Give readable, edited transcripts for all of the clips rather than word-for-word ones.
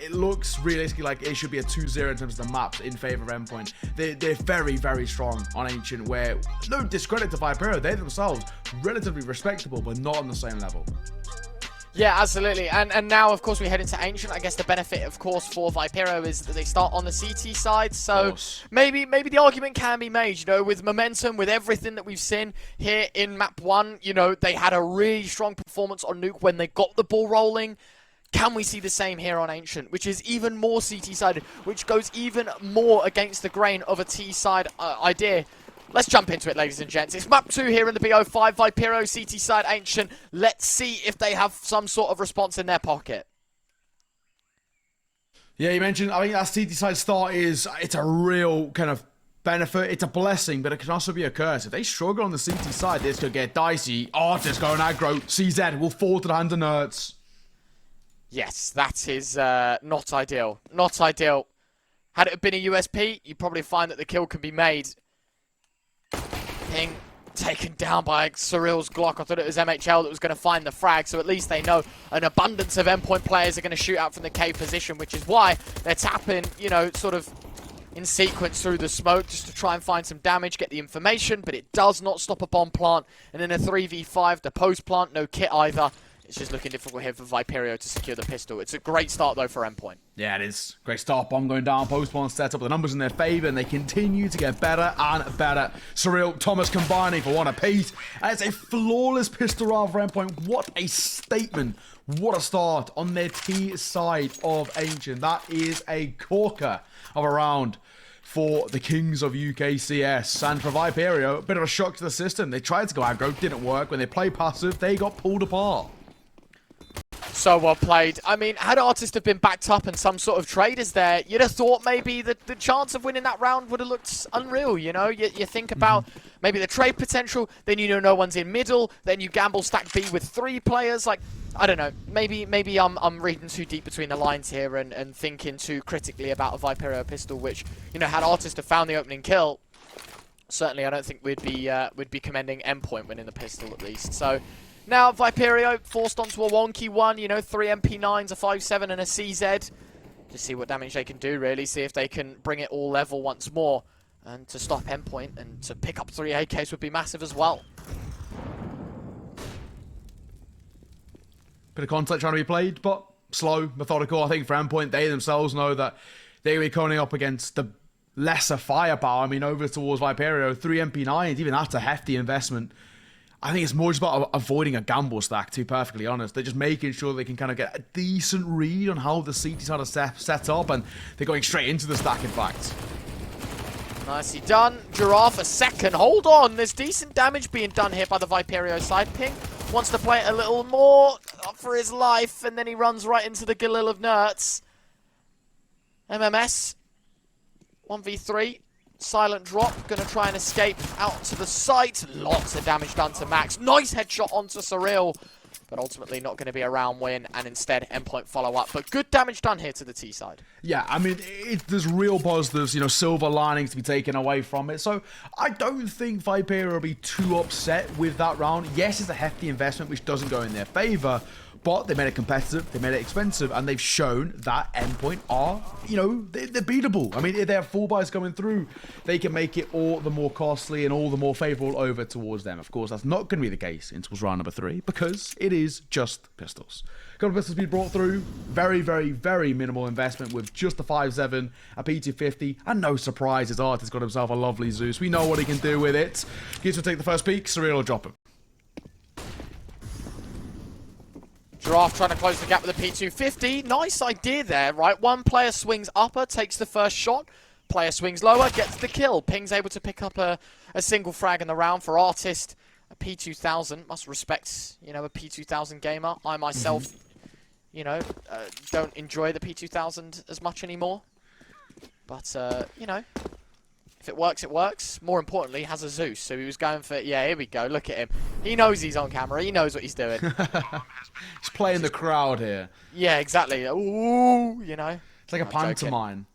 it looks realistically like it should be a 2-0 in terms of the maps in favor of Endpoint. They're very, very strong on Ancient, where, no discredit to Viperio, they themselves relatively respectable, but not on the same level. Yeah, absolutely. And now, of course, we head into Ancient. I guess the benefit, of course, for Viperio is that they start on the CT side. So maybe the argument can be made, you know, with momentum, with everything that we've seen here in Map 1. You know, they had a really strong performance on Nuke when they got the ball rolling. Can we see the same here on Ancient, which is even more CT-sided, which goes even more against the grain of a T-side idea? Let's jump into it, ladies and gents. It's map 2 here in the BO5, Viperio, CT side, Ancient. Let's see if they have some sort of response in their pocket. Yeah, you mentioned, I think that CT side start it's a real kind of benefit. It's a blessing, but it can also be a curse. If they struggle on the CT side, this could get dicey. Artist going aggro. CZ will fall to the hand of nerds. Yes, that is not ideal. Not ideal. Had it been a USP, you'd probably find that the kill can be made. Ping taken down by Surreal's Glock. I thought it was MHL that was going to find the frag, so at least they know an abundance of Endpoint players are going to shoot out from the cave position, which is why they're tapping, you know, sort of in sequence through the smoke just to try and find some damage, get the information, but it does not stop a bomb plant. And in a 3v5, the post plant, no kit either. It's just looking difficult here for Viperio to secure the pistol. It's a great start, though, for Endpoint. Yeah, it is. Great start. Bomb going down. Post one set up. The numbers in their favor, and they continue to get better and better. Surreal, Thomas combining for one apiece. And it's a flawless pistol round for Endpoint. What a statement. What a start on their T side of Ancient. That is a corker of a round for the Kings of UKCS. And for Viperio, a bit of a shock to the system. They tried to go aggro, didn't work. When they played passive, they got pulled apart. So well played. I mean, had Artist have been backed up and some sort of traders there, you'd have thought maybe that the chance of winning that round would have looked unreal, you know? You think about maybe the trade potential, then you know no one's in middle, then you gamble stack B with 3 players. Like, I don't know. Maybe I'm reading too deep between the lines here and thinking too critically about a Viperio pistol, which, you know, had Artist have found the opening kill, certainly I don't think we'd be commending Endpoint winning the pistol at least. So now Viperio forced onto a wonky one, you know, 3 MP9s, a 5.7 and a CZ. Just see what damage they can do, really. See if they can bring it all level once more. And to stop Endpoint and to pick up 3 AKs would be massive as well. Bit of contact trying to be played, but slow, methodical. I think for Endpoint, they themselves know that they're going to be coming up against the lesser firepower. I mean, over towards Viperio, 3 MP9s, even that's a hefty investment. I think it's more just about avoiding a gamble stack, to be perfectly honest. They're just making sure they can kind of get a decent read on how the CT side is set up, and they're going straight into the stack, in fact. Nicely done. Giraffe a second. Hold on. There's decent damage being done here by the Viperio side. Ping wants to play it a little more for his life, and then he runs right into the Galil of Nerds. MMS. 1v3. Silent drop, gonna try and escape out to the site. Lots of damage done to Max. Nice headshot onto Surreal, but ultimately not going to be a round win, and instead Endpoint follow up. But good damage done here to the T side. Yeah, I mean, there's real positives, you know, silver linings to be taken away from it. So I don't think Viperio will be too upset with that round. Yes, it's a hefty investment, which doesn't go in their favor, but they made it competitive, they made it expensive, and they've shown that Endpoint are, you know, they're beatable. I mean, if they have 4 buys coming through, they can make it all the more costly and all the more favorable over towards them. Of course, that's not going to be the case until round number 3, because it is just pistols. A couple of pistols being brought through, very, very, very minimal investment with just a 5.7, a P250, and no surprises. Artist got himself a lovely Zeus. We know what he can do with it. Gives will take the first peek, Surreal will drop him. Giraffe trying to close the gap with a P250. Nice idea there, right? One player swings upper, takes the first shot. Player swings lower, gets the kill. Ping's able to pick up a single frag in the round for Artist. A P2000. Must respect, you know, a P2000 gamer. I myself, you know, don't enjoy the P2000 as much anymore. But, you know, if it works, it works. More importantly, has a Zeus. So he was going for, yeah, here we go. Look at him. He knows he's on camera. He knows what he's doing. He's playing the crowd here. Yeah, exactly. Ooh, you know. It's like a pantomime.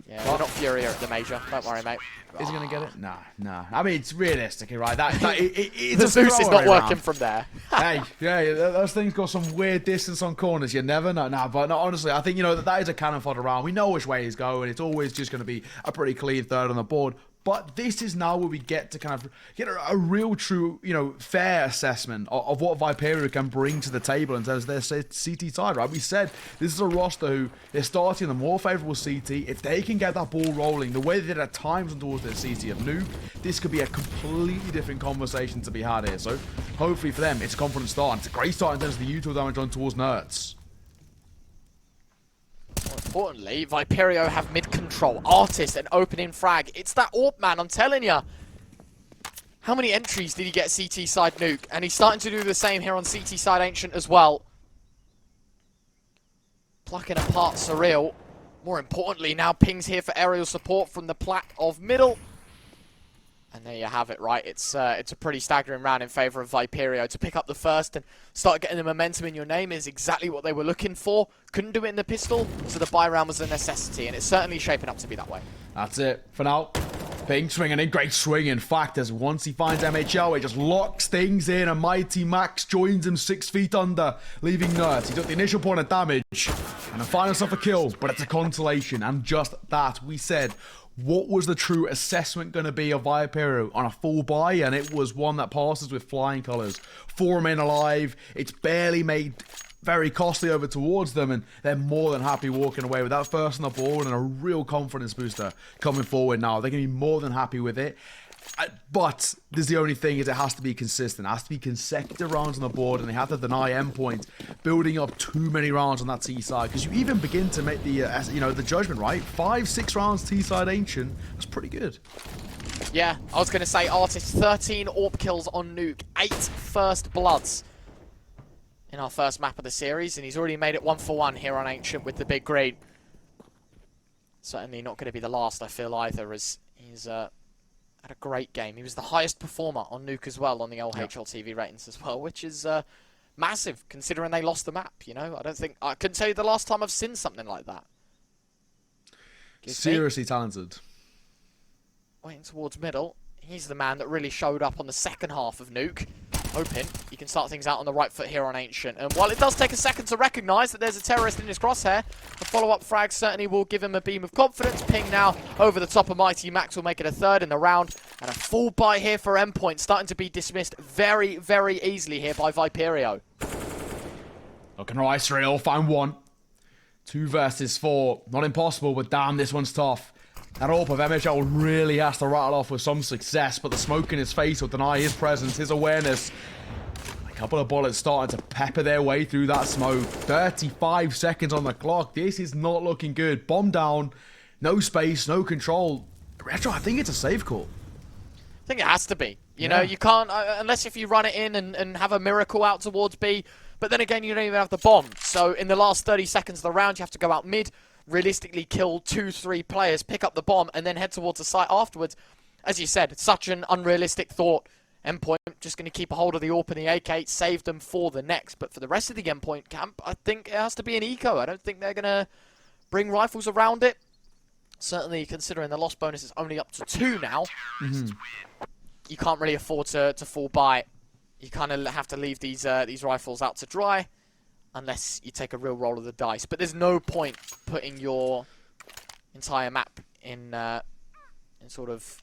Yeah, we're not Fury at the major. Don't worry, mate. Is he going to get it? Nah. I mean, it's realistically, right? It's the a Zeus is not working round. from there. Hey, yeah, those things got some weird distance on corners. You never know. Nah, but no, honestly, I think, that is a cannon fodder round. We know which way he's going. It's always just going to be a pretty clean third on the board. But this is now where we get to kind of get a real, true, fair assessment of what Viperio can bring to the table in terms of their CT side, right? We said this is a roster who they're starting the more favorable CT. If they can get that ball rolling the way they did at times towards their CT of Nuke, this could be a completely different conversation to be had here. So hopefully for them, it's a confident start. And it's a great start in terms of the util damage on towards Nerds. More importantly, Viperio have mid-control, Artist, and opening frag. It's that AWP man, I'm telling you. How many entries did he get CT side Nuke? And he's starting to do the same here on CT side Ancient as well. Plucking apart Surreal. More importantly, now pings here for aerial support from the plat of middle. And there you have it, right? It's a pretty staggering round in favour of Viperio. To pick up the first and start getting the momentum in your name is exactly what they were looking for. Couldn't do it in the pistol, so the buy round was a necessity, and it's certainly shaping up to be that way. That's it for now. Ping swinging in, great swing. In fact, as once he finds MHL, he just locks things in, and MightyMax joins him 6 feet under, leaving Nerds. He took the initial point of damage, and the final stuff for kills, but it's a consolation, and just that. We said, what was the true assessment going to be of Viperio on a full buy? And it was one that passes with flying colours. 4 men alive. It's barely made very costly over towards them, and they're more than happy walking away with that first on the board and a real confidence booster coming forward now. They're going to be more than happy with it. But there's the only thing is it has to be consistent. It has to be consecutive rounds on the board, and they have to deny Endpoint building up too many rounds on that T side, because you even begin to make the the judgment, right? 5-6 rounds T side Ancient. That's pretty good. Yeah, I was going to say Artist 13 AWP kills on Nuke, 8 first bloods in our first map of the series, and he's already made it 1 for 1 here on Ancient with the big green. Certainly not going to be the last, I feel, either, as he's had a great game. He was the highest performer on Nuke as well on the LHLTV ratings as well, which is massive considering they lost the map. I couldn't tell you the last time I've seen something like that. Seriously talented. Waiting towards middle. He's the man that really showed up on the second half of Nuke. Hoping he can start things out on the right foot here on Ancient. And while it does take a second to recognise that there's a terrorist in his crosshair, the follow-up frag certainly will give him a beam of confidence. Ping now over the top of MightyMax will make it a third in the round. And a full buy here for Endpoint, starting to be dismissed very, very easily here by Viperio. Looking right, Surreal, found one. 2 versus 4. Not impossible, but damn, this one's tough. That AWP of MHL really has to rattle off with some success, but the smoke in his face will deny his presence, his awareness. A couple of bullets starting to pepper their way through that smoke. 35 seconds on the clock. This is not looking good. Bomb down. No space, no control. Retro, I think it's a safe call. I think it has to be. You know, you can't, unless if you run it in and have a miracle out towards B. But then again, you don't even have the bomb. So in the last 30 seconds of the round, you have to go out mid, realistically kill 2-3 players, pick up the bomb, and then head towards the site afterwards. As you said, it's such an unrealistic thought. Endpoint just going to keep a hold of the AWP and the AK, save them for the next. But for the rest of the Endpoint camp, I think it has to be an eco. I don't think they're going to bring rifles around it. Certainly, considering the loss bonus is only up to 2 now, you can't really afford to fall by. You kind of have to leave these rifles out to dry, unless you take a real roll of the dice. But there's no point putting your entire map in sort of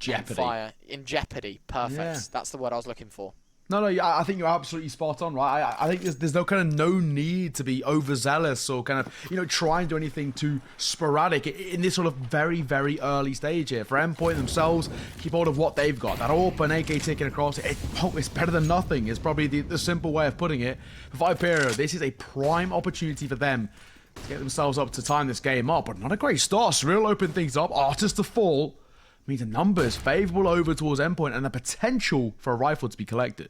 jeopardy. Fire. In jeopardy. Perfect. Yeah. That's the word I was looking for. No, I think you're absolutely spot on, right? I think there's no need to be overzealous or kind of, try and do anything too sporadic in this sort of very, very early stage here. For Endpoint themselves, keep hold of what they've got. That open AK ticking across, it's better than nothing. It's probably the simple way of putting it. For Viperio, this is a prime opportunity for them to get themselves up to time this game up. But not a great start. Surreal open things up. Artist to fall. Means the numbers favourable over towards Endpoint and the potential for a rifle to be collected.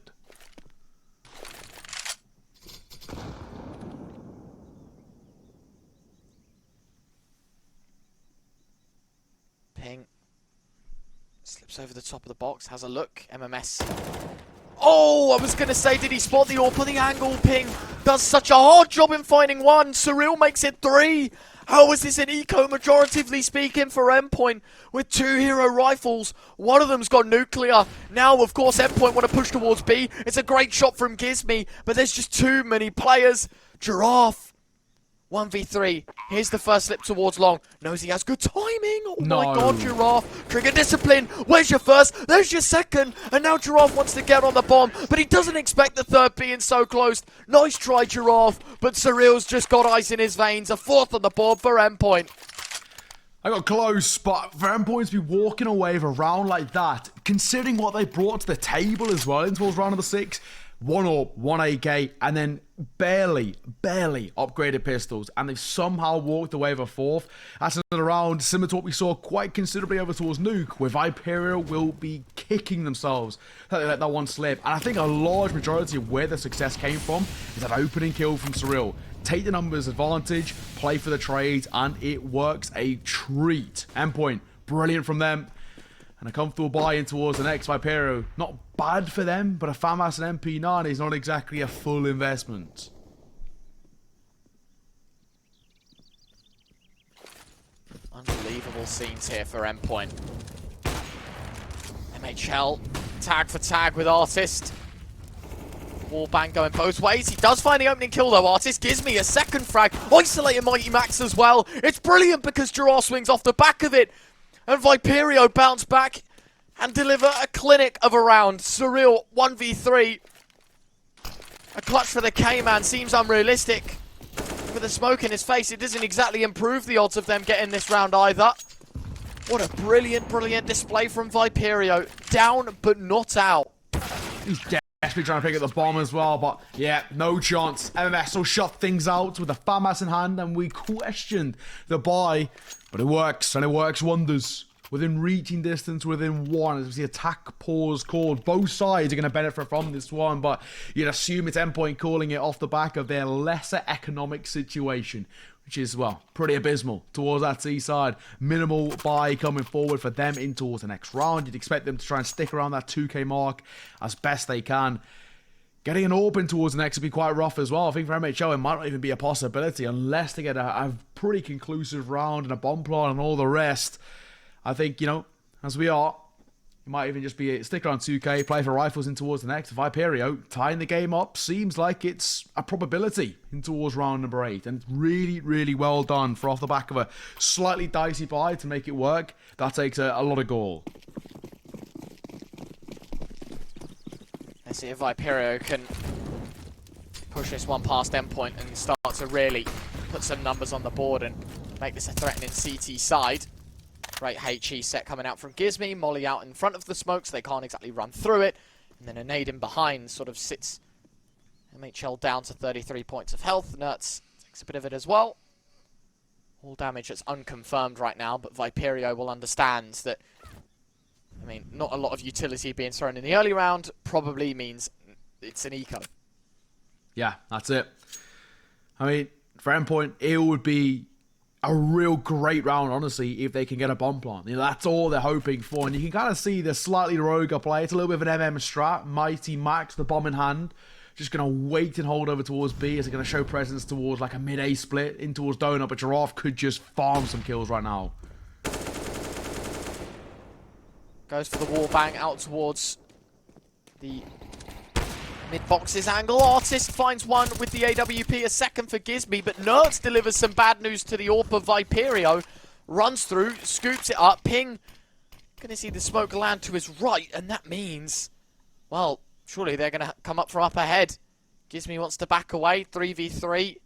Ping. Slips over the top of the box, has a look. MMS. Oh, I was going to say, did he spot the AWP on the angle? Ping does such a hard job in finding one. Surreal makes it 3. How is this an eco, majoritively speaking, for Endpoint? With 2 hero rifles, one of them's got nuclear. Now, of course, Endpoint want to push towards B. It's a great shot from GizMy, but there's just too many players. Giraffe, 1v3. Here's the first slip towards long. Knows he has good timing. Oh my god, Giraffe. Trigger discipline. Where's your first? There's your second. And now Giraffe wants to get on the bomb, but he doesn't expect the third being so close. Nice try, Giraffe, but Surreal's just got ice in his veins. A fourth on the board for Endpoint. I got close, but for Endpoint to be walking away with a round like that, considering what they brought to the table as well in towards round number 6, 1 AWP, 1 AK, and then barely upgraded pistols, and they've somehow walked away with a fourth. That's another round similar to what we saw quite considerably over towards Nuke, where Viperio will be kicking themselves that they let that one slip. And I think a large majority of where the success came from is that opening kill from Surreal. Take the numbers advantage, play for the trades, and it works a treat. Endpoint, brilliant from them. And a comfortable buy-in towards the next Viperio. Not bad for them, but a FAMAS and MP9 is not exactly a full investment. Unbelievable scenes here for Endpoint. MHL, tag for tag with Artist. Wallbang going both ways. He does find the opening kill though, Artist. GizMy a second frag. Isolating MightyMax as well. It's brilliant because Giraffe swings off the back of it. And Viperio bounce back and deliver a clinic of a round. Surreal 1v3. A clutch for the K-Man seems unrealistic. With the smoke in his face, it doesn't exactly improve the odds of them getting this round either. What a brilliant display from Viperio. Down but not out. He's desperately trying to pick up the bomb as well, but yeah, no chance. MMS will shut things out with the FAMAS in hand, and we questioned the buy. But it works, and it works wonders. Within reaching distance, within one, as we see attack pause called. Both sides are going to benefit from this one, but you'd assume it's Endpoint calling it off the back of their lesser economic situation, which is, well, pretty abysmal towards that C side. Minimal buy coming forward for them in towards the next round. You'd expect them to try and stick around that 2k mark as best they can. Getting an AWP in towards the next would be quite rough as well. I think for MHL it might not even be a possibility unless they get a pretty conclusive round and a bomb plot and all the rest. I think, you know, as we are, it might even just be a stick around 2k, play for rifles in towards the next. Viperio tying the game up seems like it's a probability in towards round number 8. And it's really well done for off the back of a slightly dicey buy to make it work. That takes a lot of gall. Let's see if Viperio can push this one past Endpoint and start to really put some numbers on the board and make this a threatening CT side. Great HE set coming out from GizMy. Molly out in front of the smoke, so they can't exactly run through it. And then a nade in behind sort of sits MHL down to 33 points of health. Nertz takes a bit of it as well. All damage that's unconfirmed right now, but Viperio will understand that, I mean, not a lot of utility being thrown in the early round probably means it's an eco. Yeah, that's it. I mean, for Endpoint, it would be a real great round, honestly, if they can get a bomb plant. You know, that's all they're hoping for. And you can kind of see the slightly rogue play. It's a little bit of an MM strat. MightyMax, the bomb in hand. Just going to wait and hold over towards B as they're going to show presence towards like a mid-A split in towards Donut. But Giraffe could just farm some kills right now. Goes for the wall bang out towards the mid-boxes angle. Artist finds one with the AWP, a second for GizMy, but Nertz delivers some bad news to the AWP of Viperio. Runs through, scoops it up. Ping, gonna see the smoke land to his right, and that means, well, surely they're gonna come up from up ahead. GizMy wants to back away, 3v3. Do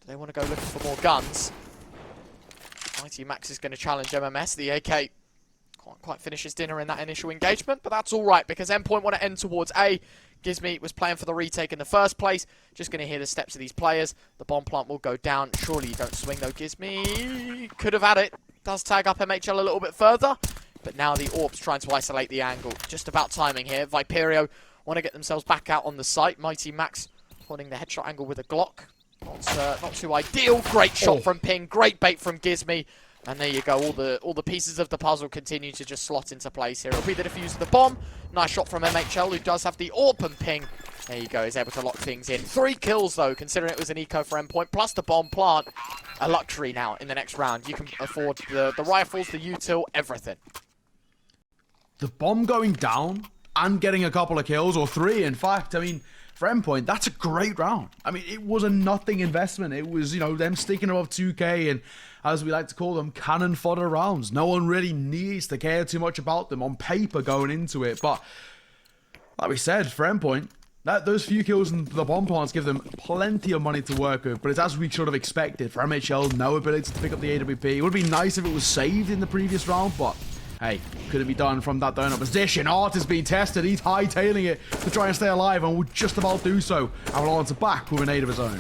they want to go looking for more guns? MightyMax is gonna challenge MMS. The AK can't quite finish his dinner in that initial engagement, but that's alright, because Endpoint want to end towards A. GizMy was playing for the retake in the first place. Just going to hear the steps of these players. The bomb plant will go down. Surely you don't swing though, GizMy. Could have had it. Does tag up MHL a little bit further. But now the AWP's trying to isolate the angle. Just about timing here. Viperio want to get themselves back out on the site. MightyMax holding the headshot angle with a Glock. Not too ideal. Great shot from Ping. Great bait from GizMy. And there you go, all the pieces of the puzzle continue to just slot into place here. It'll be the defuse of the bomb. Nice shot from MHL, who does have the AWP ping. There you go, he's able to lock things in. 3 kills, though, considering it was an eco for Endpoint, plus the bomb plant. A luxury now in the next round. You can afford the rifles, the util, everything. The bomb going down and getting a couple of kills, or 3, in fact, I mean, for Endpoint, that's a great round. I mean, it was a nothing investment. It was, you know, them sticking above 2K and, as we like to call them, cannon fodder rounds. No one really needs to care too much about them on paper going into it. But, like we said, for Endpoint, those few kills and the bomb plants give them plenty of money to work with. But it's as we should have expected. For MHL, no ability to pick up the AWP. It would be nice if it was saved in the previous round, but hey, could it be done from that donut position? Art is being tested. He's hightailing it to try and stay alive, and will just about do so. Avalanche back with a nade of his own.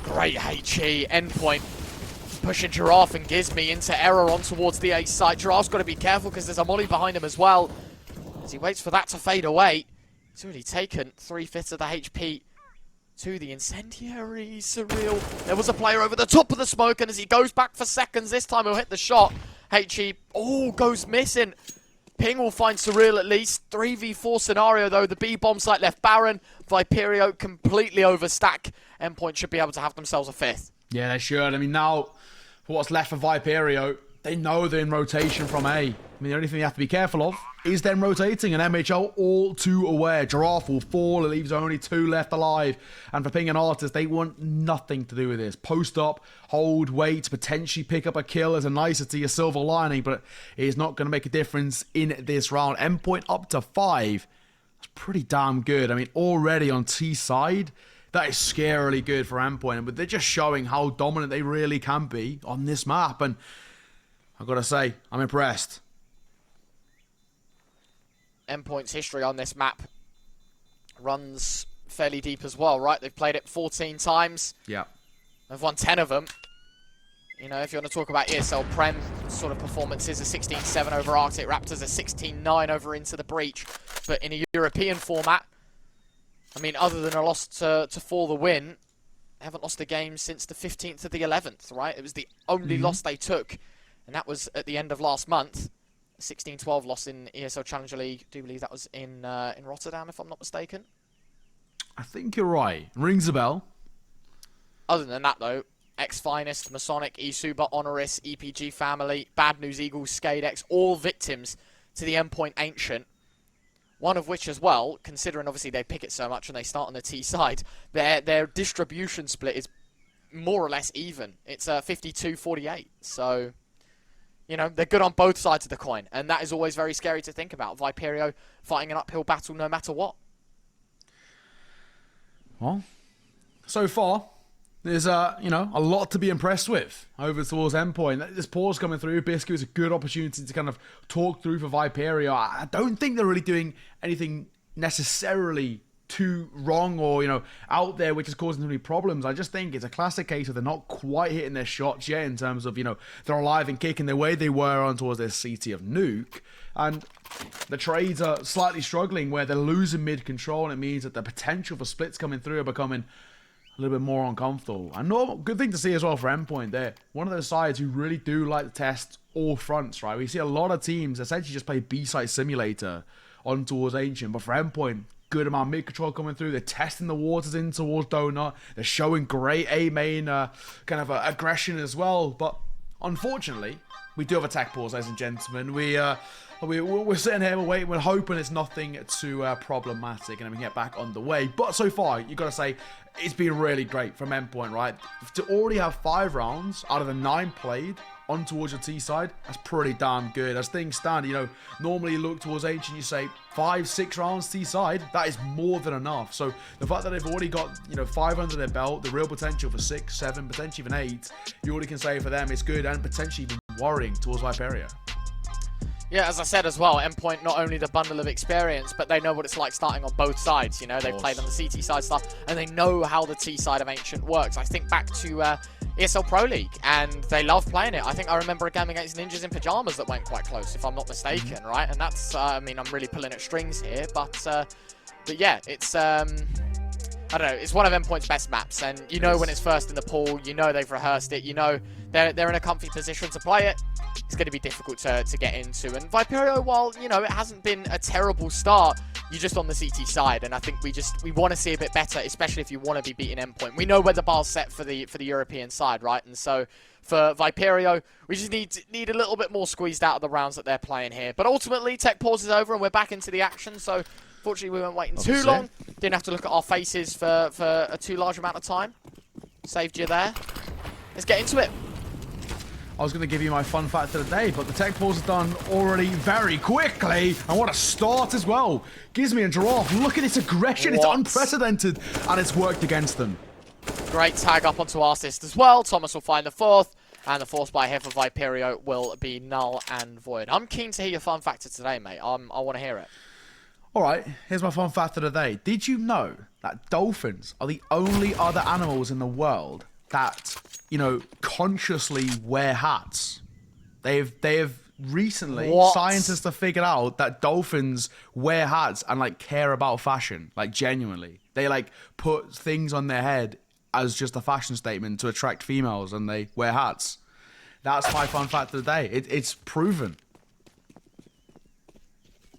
Great HE. Endpoint pushing Giraffe and Gizmy into error on towards the A site. Giraffe's got to be careful because there's a molly behind him as well. As he waits for that to fade away. He's already taken 3/5 of the HP to the incendiary. Surreal. There was a player over the top of the smoke, and as he goes back for seconds, this time he'll hit the shot. HE, goes missing. Ping will find Surreal at least. 3v4 scenario, though. The B bomb site left barren. Viperio completely overstack. Endpoint should be able to have themselves a 5th. Yeah, they should. I mean, now, for what's left for Viperio, they know they're in rotation from A. I mean, the only thing you have to be careful of is them rotating, and MHL all too aware. Giraffe will fall, it leaves only 2 left alive. And for Ping and Artist, they want nothing to do with this. Post up, hold, wait, potentially pick up a kill as a nicety, a silver lining, but it is not going to make a difference in this round. Endpoint up to 5. That's pretty damn good. I mean, already on T side, that is scarily good for Endpoint, but they're just showing how dominant they really can be on this map, and I've got to say, I'm impressed. Endpoint's history on this map runs fairly deep as well, right? They've played it 14 times. Yeah. They've won 10 of them. You know, if you want to talk about ESL Prem sort of performances, a 16-7 over Arctic Raptors, a 16-9 over Into the Breach. But in a European format, I mean, other than a loss to For the Win, they haven't lost a game since the 15th of the 11th, right? It was the only loss they took, and that was at the end of last month. 16-12 loss in ESL Challenger League. I do believe that was in Rotterdam, if I'm not mistaken. I think you're right. Rings a bell. Other than that, though, X-Finest, Masonic, eSuba, Honoris, EPG Family, Bad News Eagles, Skadex, all victims to the Endpoint Ancient. One of which as well, considering obviously they pick it so much and they start on the T side, their distribution split is more or less even. It's 52-48. So, you know, they're good on both sides of the coin. And that is always very scary to think about. Viperio fighting an uphill battle no matter what. Well, so far, there's a lot to be impressed with over towards Endpoint. This pause coming through, Biscuit was a good opportunity to kind of talk through for Viperio. I don't think they're really doing anything necessarily too wrong or, out there which is causing them any problems. I just think it's a classic case of they're not quite hitting their shots yet in terms of, they're alive and kicking the way they were on towards their CT of Nuke. And the trades are slightly struggling where they're losing mid-control, and it means that the potential for splits coming through are becoming a little bit more uncomfortable. And good thing to see as well for Endpoint. They're one of those sides who really do like to test all fronts, right? We see a lot of teams essentially just play B-side simulator on towards Ancient, but for Endpoint, good amount of mid-control coming through. They're testing the waters in towards Donut. They're showing great A-main kind of aggression as well. But unfortunately, we do have attack pause, ladies and gentlemen. We're sitting here, we're waiting, we're hoping it's nothing too problematic, and then we can get back on the way. But so far, you got to say, it's been really great from Endpoint, right? To already have 5 rounds out of the 9 played on towards your T side, that's pretty damn good. As things stand, normally you look towards Ancient, you say 5-6 rounds T side, that is more than enough. So the fact that they've already got 5 under their belt, the real potential for 6, 7, potentially even 8, you already can say for them it's good and potentially even worrying towards Viperio. Yeah, as I said as well, Endpoint not only the bundle of experience, but they know what it's like starting on both sides. They've played on the CT side stuff, and they know how the T side of Ancient works. I think back to ESL Pro League, and they love playing it. I think I remember a game against Ninjas in Pajamas that went quite close, if I'm not mistaken, right? And that's, I'm really pulling at strings here, but yeah, it's I don't know, it's one of Endpoint's best maps, and you know when it's first in the pool, you know they've rehearsed it, you know they're in a comfy position to play it. It's going to be difficult to get into. And Viperio, while, you know, it hasn't been a terrible start, you're just on the CT side, and I think we want to see a bit better, especially if you want to be beating Endpoint. We know where the bar's set for the European side, right? And so for Viperio, we just need a little bit more squeezed out of the rounds that they're playing here. But ultimately, tech pause is over, and we're back into the action, so fortunately we weren't waiting too long. Didn't have to look at our faces for a too large amount of time. Saved you there. Let's get into it. I was going to give you my fun fact of the day, but the tech pause is done already very quickly. And what a start as well. GizMy and Giraffe, look at its aggression. It's unprecedented, and it's worked against them. Great tag up onto Artist as well. Thomas will find the fourth, and the force buy here for Viperio will be null and void. I'm keen to hear your fun fact of today, mate. I want to hear it. All right, here's my fun fact of the day. Did you know that dolphins are the only other animals in the world that, you know, consciously wear hats? They have recently, scientists have figured out that dolphins wear hats and, like, care about fashion, like, genuinely. They, like, put things on their head as just a fashion statement to attract females, and they wear hats. That's my fun fact of the day. It's proven.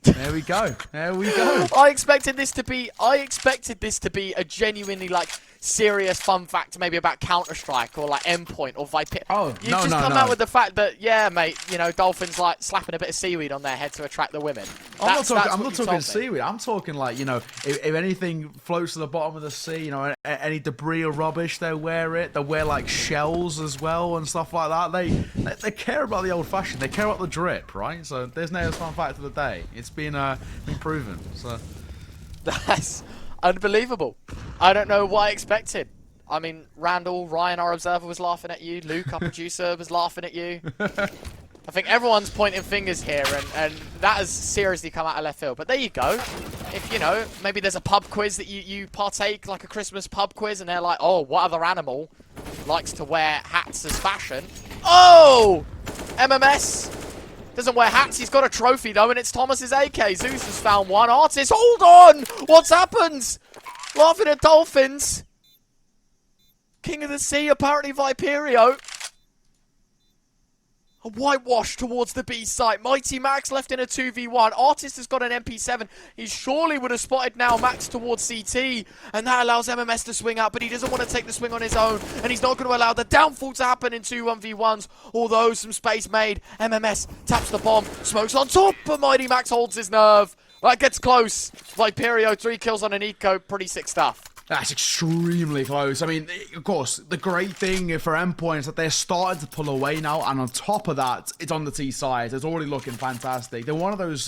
There we go. There we go. I expected this to be a genuinely, like, serious fun fact, maybe about Counter-Strike or like Endpoint or Viperio. Oh, you just come out with the fact that, yeah, mate, you know, dolphins like slapping a bit of seaweed on their head to attract the women. I'm not talking seaweed. I'm talking like, you know, if anything floats to the bottom of the sea, you know, any debris or rubbish, they wear it. They wear like shells as well and stuff like that. They care about the old fashioned. They care about the drip, right? So there's no fun fact of the day. It's been proven. So that's unbelievable. I don't know what I expected. I mean, Randall, Ryan, our observer, was laughing at you. Luke, our producer, was laughing at you. I think everyone's pointing fingers here, and that has seriously come out of left field. But there you go. If, you know, maybe there's a pub quiz that you partake, like a Christmas pub quiz, and they're like, oh, what other animal likes to wear hats as fashion? Oh! MMS doesn't wear hats. He's got a trophy, though, and it's Thomas's AK. Zeus has found one. Artist, hold on! What's happened? Laughing at dolphins. King of the Sea, apparently Viperio. A whitewash towards the B site. MightyMax left in a 2v1. Artist has got an MP7. He surely would have spotted now Max towards CT. And that allows MMS to swing out. But he doesn't want to take the swing on his own. And he's not going to allow the downfall to happen in 2 1v1s. Although some space made. MMS taps the bomb. Smokes on top. But MightyMax holds his nerve. That gets close. Viperio, 3 kills on an eco. Pretty sick stuff. That's extremely close. I mean, of course, the great thing for Endpoint is that they're starting to pull away now, and on top of that, it's on the T side. It's already looking fantastic. They're one of those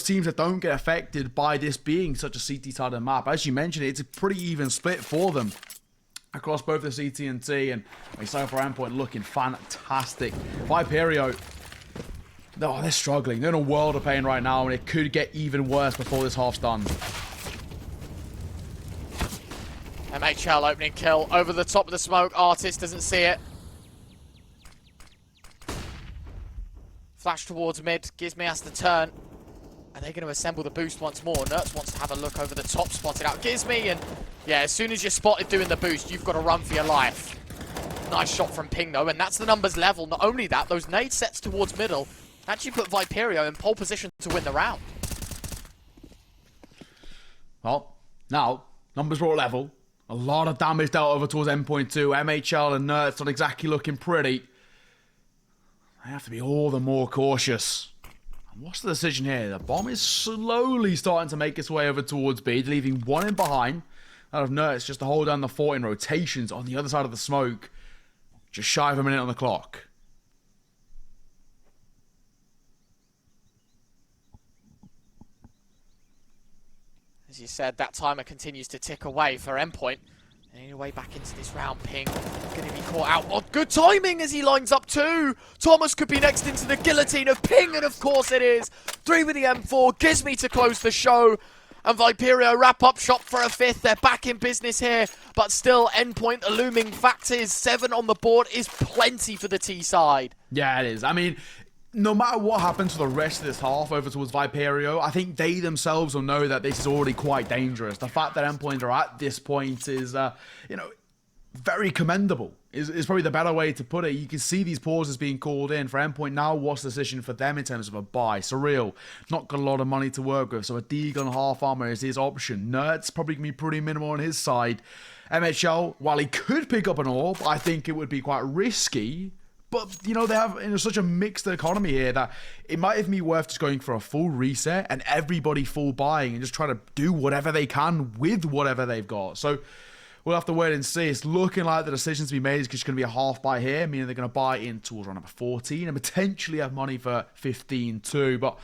teams that don't get affected by this being such a CT-sided map. As you mentioned, it's a pretty even split for them across both the CT and T, and so for Endpoint, looking fantastic. Viperio, oh, they're struggling. They're in a world of pain right now, and it could get even worse before this half's done. MHL opening kill over the top of the smoke. Artist doesn't see it. Flash towards mid. GizMy has to turn. Are they going to assemble the boost once more? Nertz wants to have a look over the top, spotted out GizMy. And yeah, as soon as you're spotted doing the boost, you've got to run for your life. Nice shot from Ping though, and that's the numbers level. Not only that, those nade sets towards middle actually put Viperio in pole position to win the round. Well, now, numbers are all level. A lot of damage dealt over towards Endpoint 2. MHL and Nertz not exactly looking pretty. They have to be all the more cautious. And what's the decision here? The bomb is slowly starting to make its way over towards B, leaving one in behind. Out of Nertz just to hold down the fort in rotations on the other side of the smoke. Just shy of a minute on the clock. As you said, that timer continues to tick away for Endpoint. And anyway, back into this round, Ping going to be caught out. Oh, good timing as he lines up 2. Thomas could be next into the guillotine of Ping, and of course it is. 3 with the M4, GizMy to close the show. And Viperio wrap up shop for a 5th. They're back in business here, but still Endpoint, a looming fact is 7 on the board is plenty for the T side. Yeah, it is. I mean, no matter what happens for the rest of this half over towards Viperio, I think they themselves will know that this is already quite dangerous. The fact that Endpoint are at this point is, you know, very commendable. Is probably the better way to put it. You can see these pauses being called in. For Endpoint now, what's the decision for them in terms of a buy? Surreal, not got a lot of money to work with, so a Deagle and half armor is his option. Nert's probably going to be pretty minimal on his side. MHL, while he could pick up an orb, I think it would be quite risky. But, you know, they have such a mixed economy here that it might even be worth just going for a full reset and everybody full buying and just trying to do whatever they can with whatever they've got. So we'll have to wait and see. It's looking like the decision to be made is just going to be a half buy here, meaning they're going to buy in towards around number 14 and potentially have money for 15 too. But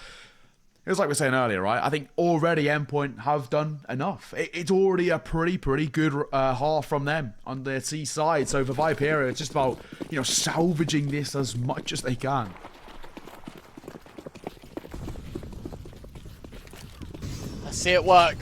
it was like we were saying earlier, right? I think already Endpoint have done enough. It's already a pretty good half from them on their C side. So for Viperio, it's just about, you know, salvaging this as much as they can. Let's see it work.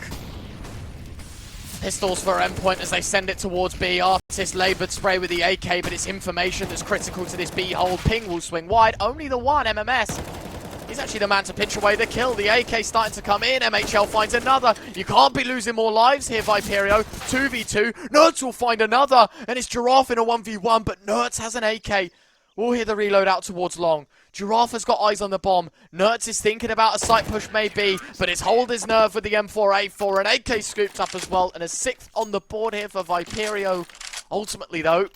Pistols for Endpoint as they send it towards B. Artist laboured spray with the AK, but it's information that's critical to this B hold. Ping will swing wide. Only the one, MMS. He's actually the man to pitch away the kill. The AK starting to come in. MHL finds another. You can't be losing more lives here, Viperio. 2v2. Nerds will find another. And it's Giraffe in a 1v1, but Nerds has an AK. We'll hear the reload out towards long. Giraffe has got eyes on the bomb. Nerds is thinking about a site push maybe, but it's hold his nerve with the M4A4. An AK scooped up as well, and a 6th on the board here for Viperio. Ultimately, though,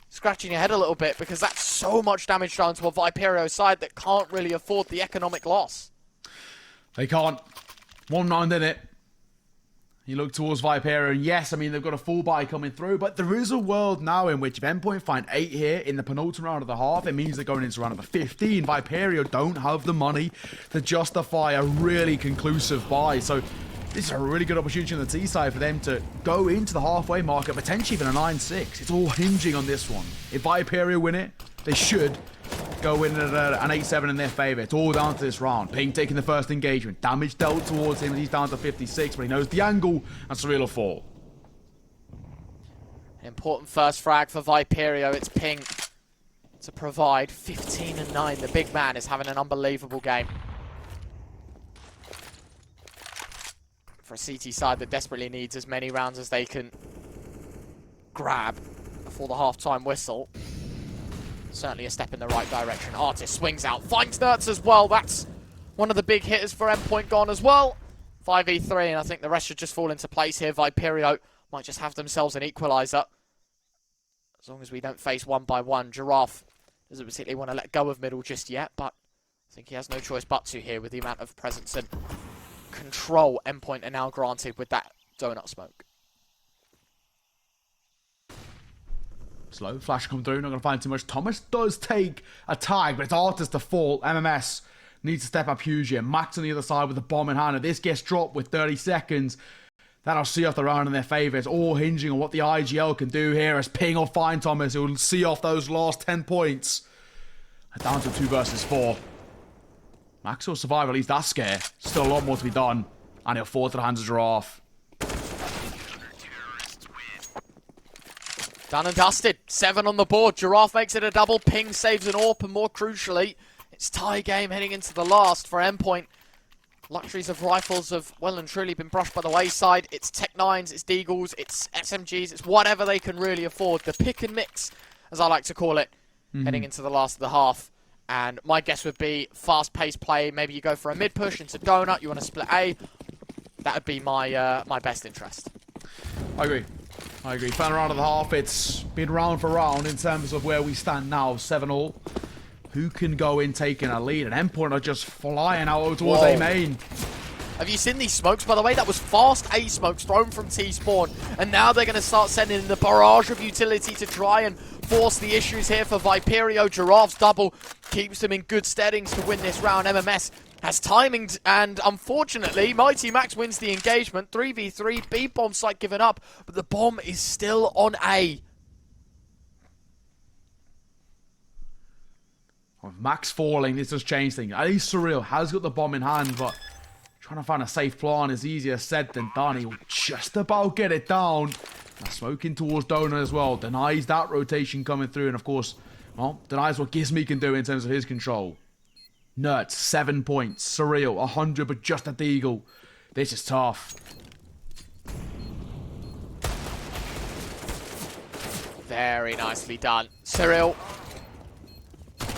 scratching your head a little bit because that's so much damage done to a Viperio side that can't really afford the economic loss. They can't. 1-9 in it. You look towards Viperio, and yes, I mean, they've got a full buy coming through, but there is a world now in which if Endpoint find 8 here in the penultimate round of the half, it means they're going into round number 15. Viperio don't have the money to justify a really conclusive buy, so this is a really good opportunity on the T side for them to go into the halfway market, potentially even a 9-6. It's all hinging on this one. If Viperio win it, they should go in at an 8-7 in their favour. It's all down to this round. Ping taking the first engagement. Damage dealt towards him, and he's down to 56, but he knows the angle, and Surreal will fall. An important first frag for Viperio. It's Ping to provide 15-9. The big man is having an unbelievable game. For a CT side that desperately needs as many rounds as they can grab before the half-time whistle. Certainly a step in the right direction. Artist swings out, finds Nerds as well. That's one of the big hitters for Endpoint gone as well. 5v3, and I think the rest should just fall into place here. Viperio might just have themselves an equaliser. As long as we don't face 1-by-1. Giraffe doesn't particularly want to let go of middle just yet, but I think he has no choice but to here with the amount of presence and control Endpoint are now granted with that donut smoke. Slow, flash come through, not going to find too much. Thomas does take a tag, but it's Artist to fall. MMS needs to step up huge here. Max on the other side with the bomb in hand. If this gets dropped with 30 seconds, that'll see off the round in their favour. It's all hinging on what the IGL can do here as Ping will find Thomas. It will see off those last 10 points. Down to 2 versus 4. Max will survive at least that scare. Still a lot more to be done. And he'll fall to the hands of Giraffe. Done and dusted. 7 on the board. Giraffe makes it a double. Ping saves an AWP, and more crucially, it's tie game heading into the last for Endpoint. Luxuries of rifles have well and truly been brushed by the wayside. It's Tech 9s, it's Deagles, it's SMGs, it's whatever they can really afford. The pick and mix, as I like to call it, heading into the last of the half. And my guess would be fast-paced play. Maybe you go for a mid-push into Donut. You want to split A. That would be my my best interest. I agree. Final round of the half. It's been round for round in terms of where we stand now. 7-all. Who can go in taking a lead? And Endpoint are just flying out towards A main. Have you seen these smokes, by the way? That was fast A smokes thrown from T-spawn. And now they're going to start sending in the barrage of utility to try and force the issues here for Viperio. Giraffe's double keeps them in good steadings to win this round. MMS has timing, and unfortunately, MightyMax wins the engagement. 3v3, B-bomb site given up, but the bomb is still on A. With Max falling, this does change things. At least Surreal has got the bomb in hand, but trying to find a safe plan is easier said than done. He will just about get it down. Now smoking towards Donut as well. Denies that rotation coming through, and of course, well, denies what VIPGizmy can do in terms of his control. Nert, 7 points. Surreal, 100, but just a deagle. This is tough. Very nicely done. Cyril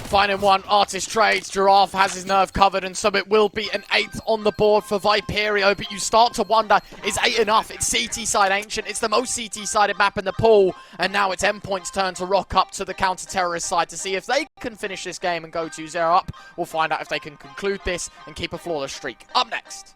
finding one. Artist trades. Giraffe has his nerve covered, and so it will be an 8th on the board for Viperio. But you start to wonder, is 8 enough? It's CT side Ancient. It's the most CT sided map in the pool. And now it's Endpoint's turn to rock up to the counter-terrorist side to see if they can finish this game and go 2-0 up. We'll find out if they can conclude this and keep a flawless streak. Up next.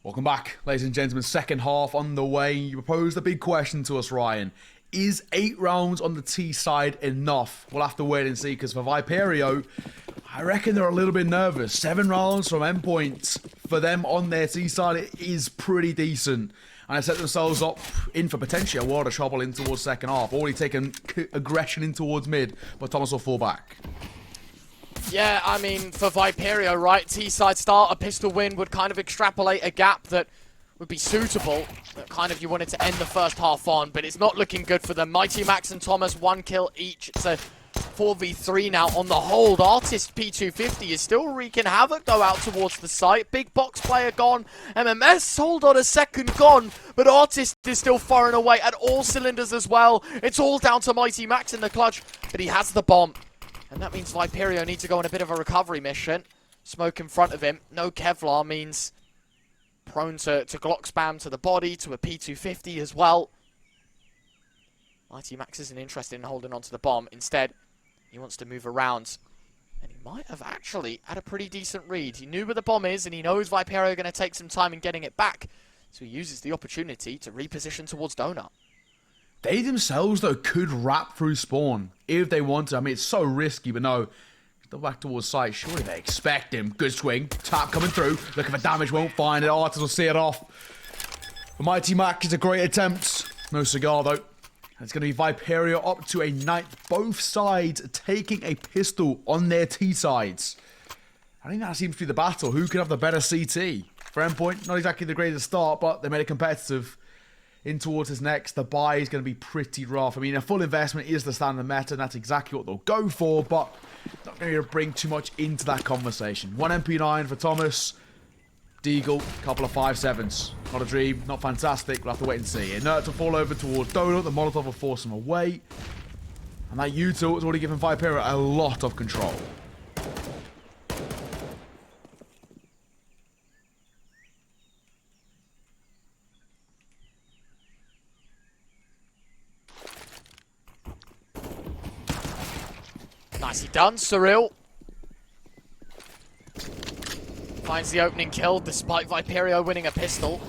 Welcome back, ladies and gentlemen. Second half on the way. You proposed a big question to us, Ryan. Is 8 rounds on the T side enough? We'll have to wait and see, because for Viperio, I reckon they're a little bit nervous. 7 rounds from Endpoint for them on their T side, it is pretty decent. And they set themselves up in for potentially a world of trouble in towards second half. Already taken aggression in towards mid, but Thomas will fall back. Yeah, I mean, for Viperio, right, T-side start, a pistol win would kind of extrapolate a gap that would be suitable, that kind of you wanted to end the first half on, but it's not looking good for them. MightyMax and Thomas, 1 kill each. It's a 4v3 now on the hold. Artist P250 is still wreaking havoc, though, out towards the site. Big box player gone. MMS, hold on a second, gone. But Artist is still firing away at all cylinders as well. It's all down to MightyMax in the clutch, but he has the bomb. And that means Viperio needs to go on a bit of a recovery mission. Smoke in front of him. No Kevlar means prone to Glock spam to the body, to a P250 as well. MightyMax isn't interested in holding on to the bomb. Instead, he wants to move around. And he might have actually had a pretty decent read. He knew where the bomb is, and he knows Viperio are going to take some time in getting it back. So he uses the opportunity to reposition towards Donut. They themselves, though, could wrap through spawn if they want to. I mean, it's so risky, but no. Still back towards site. Surely they expect him. Good swing. Tap coming through. Looking for damage. Won't find it. Artis will see it off. The MightyMax is a great attempt. No cigar, though. It's going to be Viperio up to a 9th. Both sides taking a pistol on their T sides. I think that seems to be the battle. Who can have the better CT? For Endpoint, not exactly the greatest start, but they made it competitive. In towards his next, the buy is going to be pretty rough. I mean, a full investment is the standard meta, and that's exactly what they'll go for, but not going to bring too much into that conversation. 1 MP9 for Thomas. Deagle, couple of 5.7s. Not a dream, not fantastic. We'll have to wait and see. Inert to fall over towards Donut. The Molotov will force him away. And that U-tilt has already given Viperio a lot of control. Nicely done, Surreal. Finds the opening kill despite Viperio winning a pistol.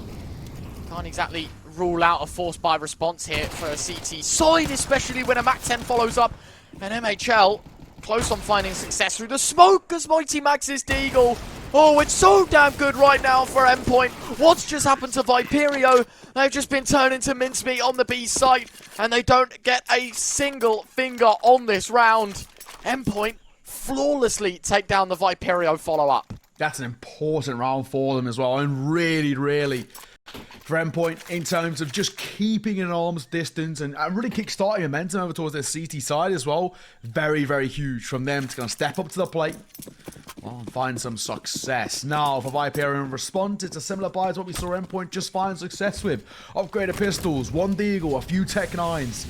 Can't exactly rule out a forced buy response here for a CT side, especially when a MAC-10 follows up. And MHL close on finding success through the smoke as MightyMax's Deagle. Oh, it's so damn good right now for Endpoint. What's just happened to Viperio? They've just been turned into mincemeat on the B site, and they don't get a single finger on this round. Endpoint flawlessly take down the Viperio follow-up. That's an important round for them as well, and really for Endpoint in terms of just keeping an arm's distance and really kickstarting momentum over towards their CT side as well. Very huge from them to kind of step up to the plate and find some success. Now for Viperio in response, it's a similar buy as what we saw Endpoint just find success with. Upgraded pistols, 1 Deagle, a few Tech 9s.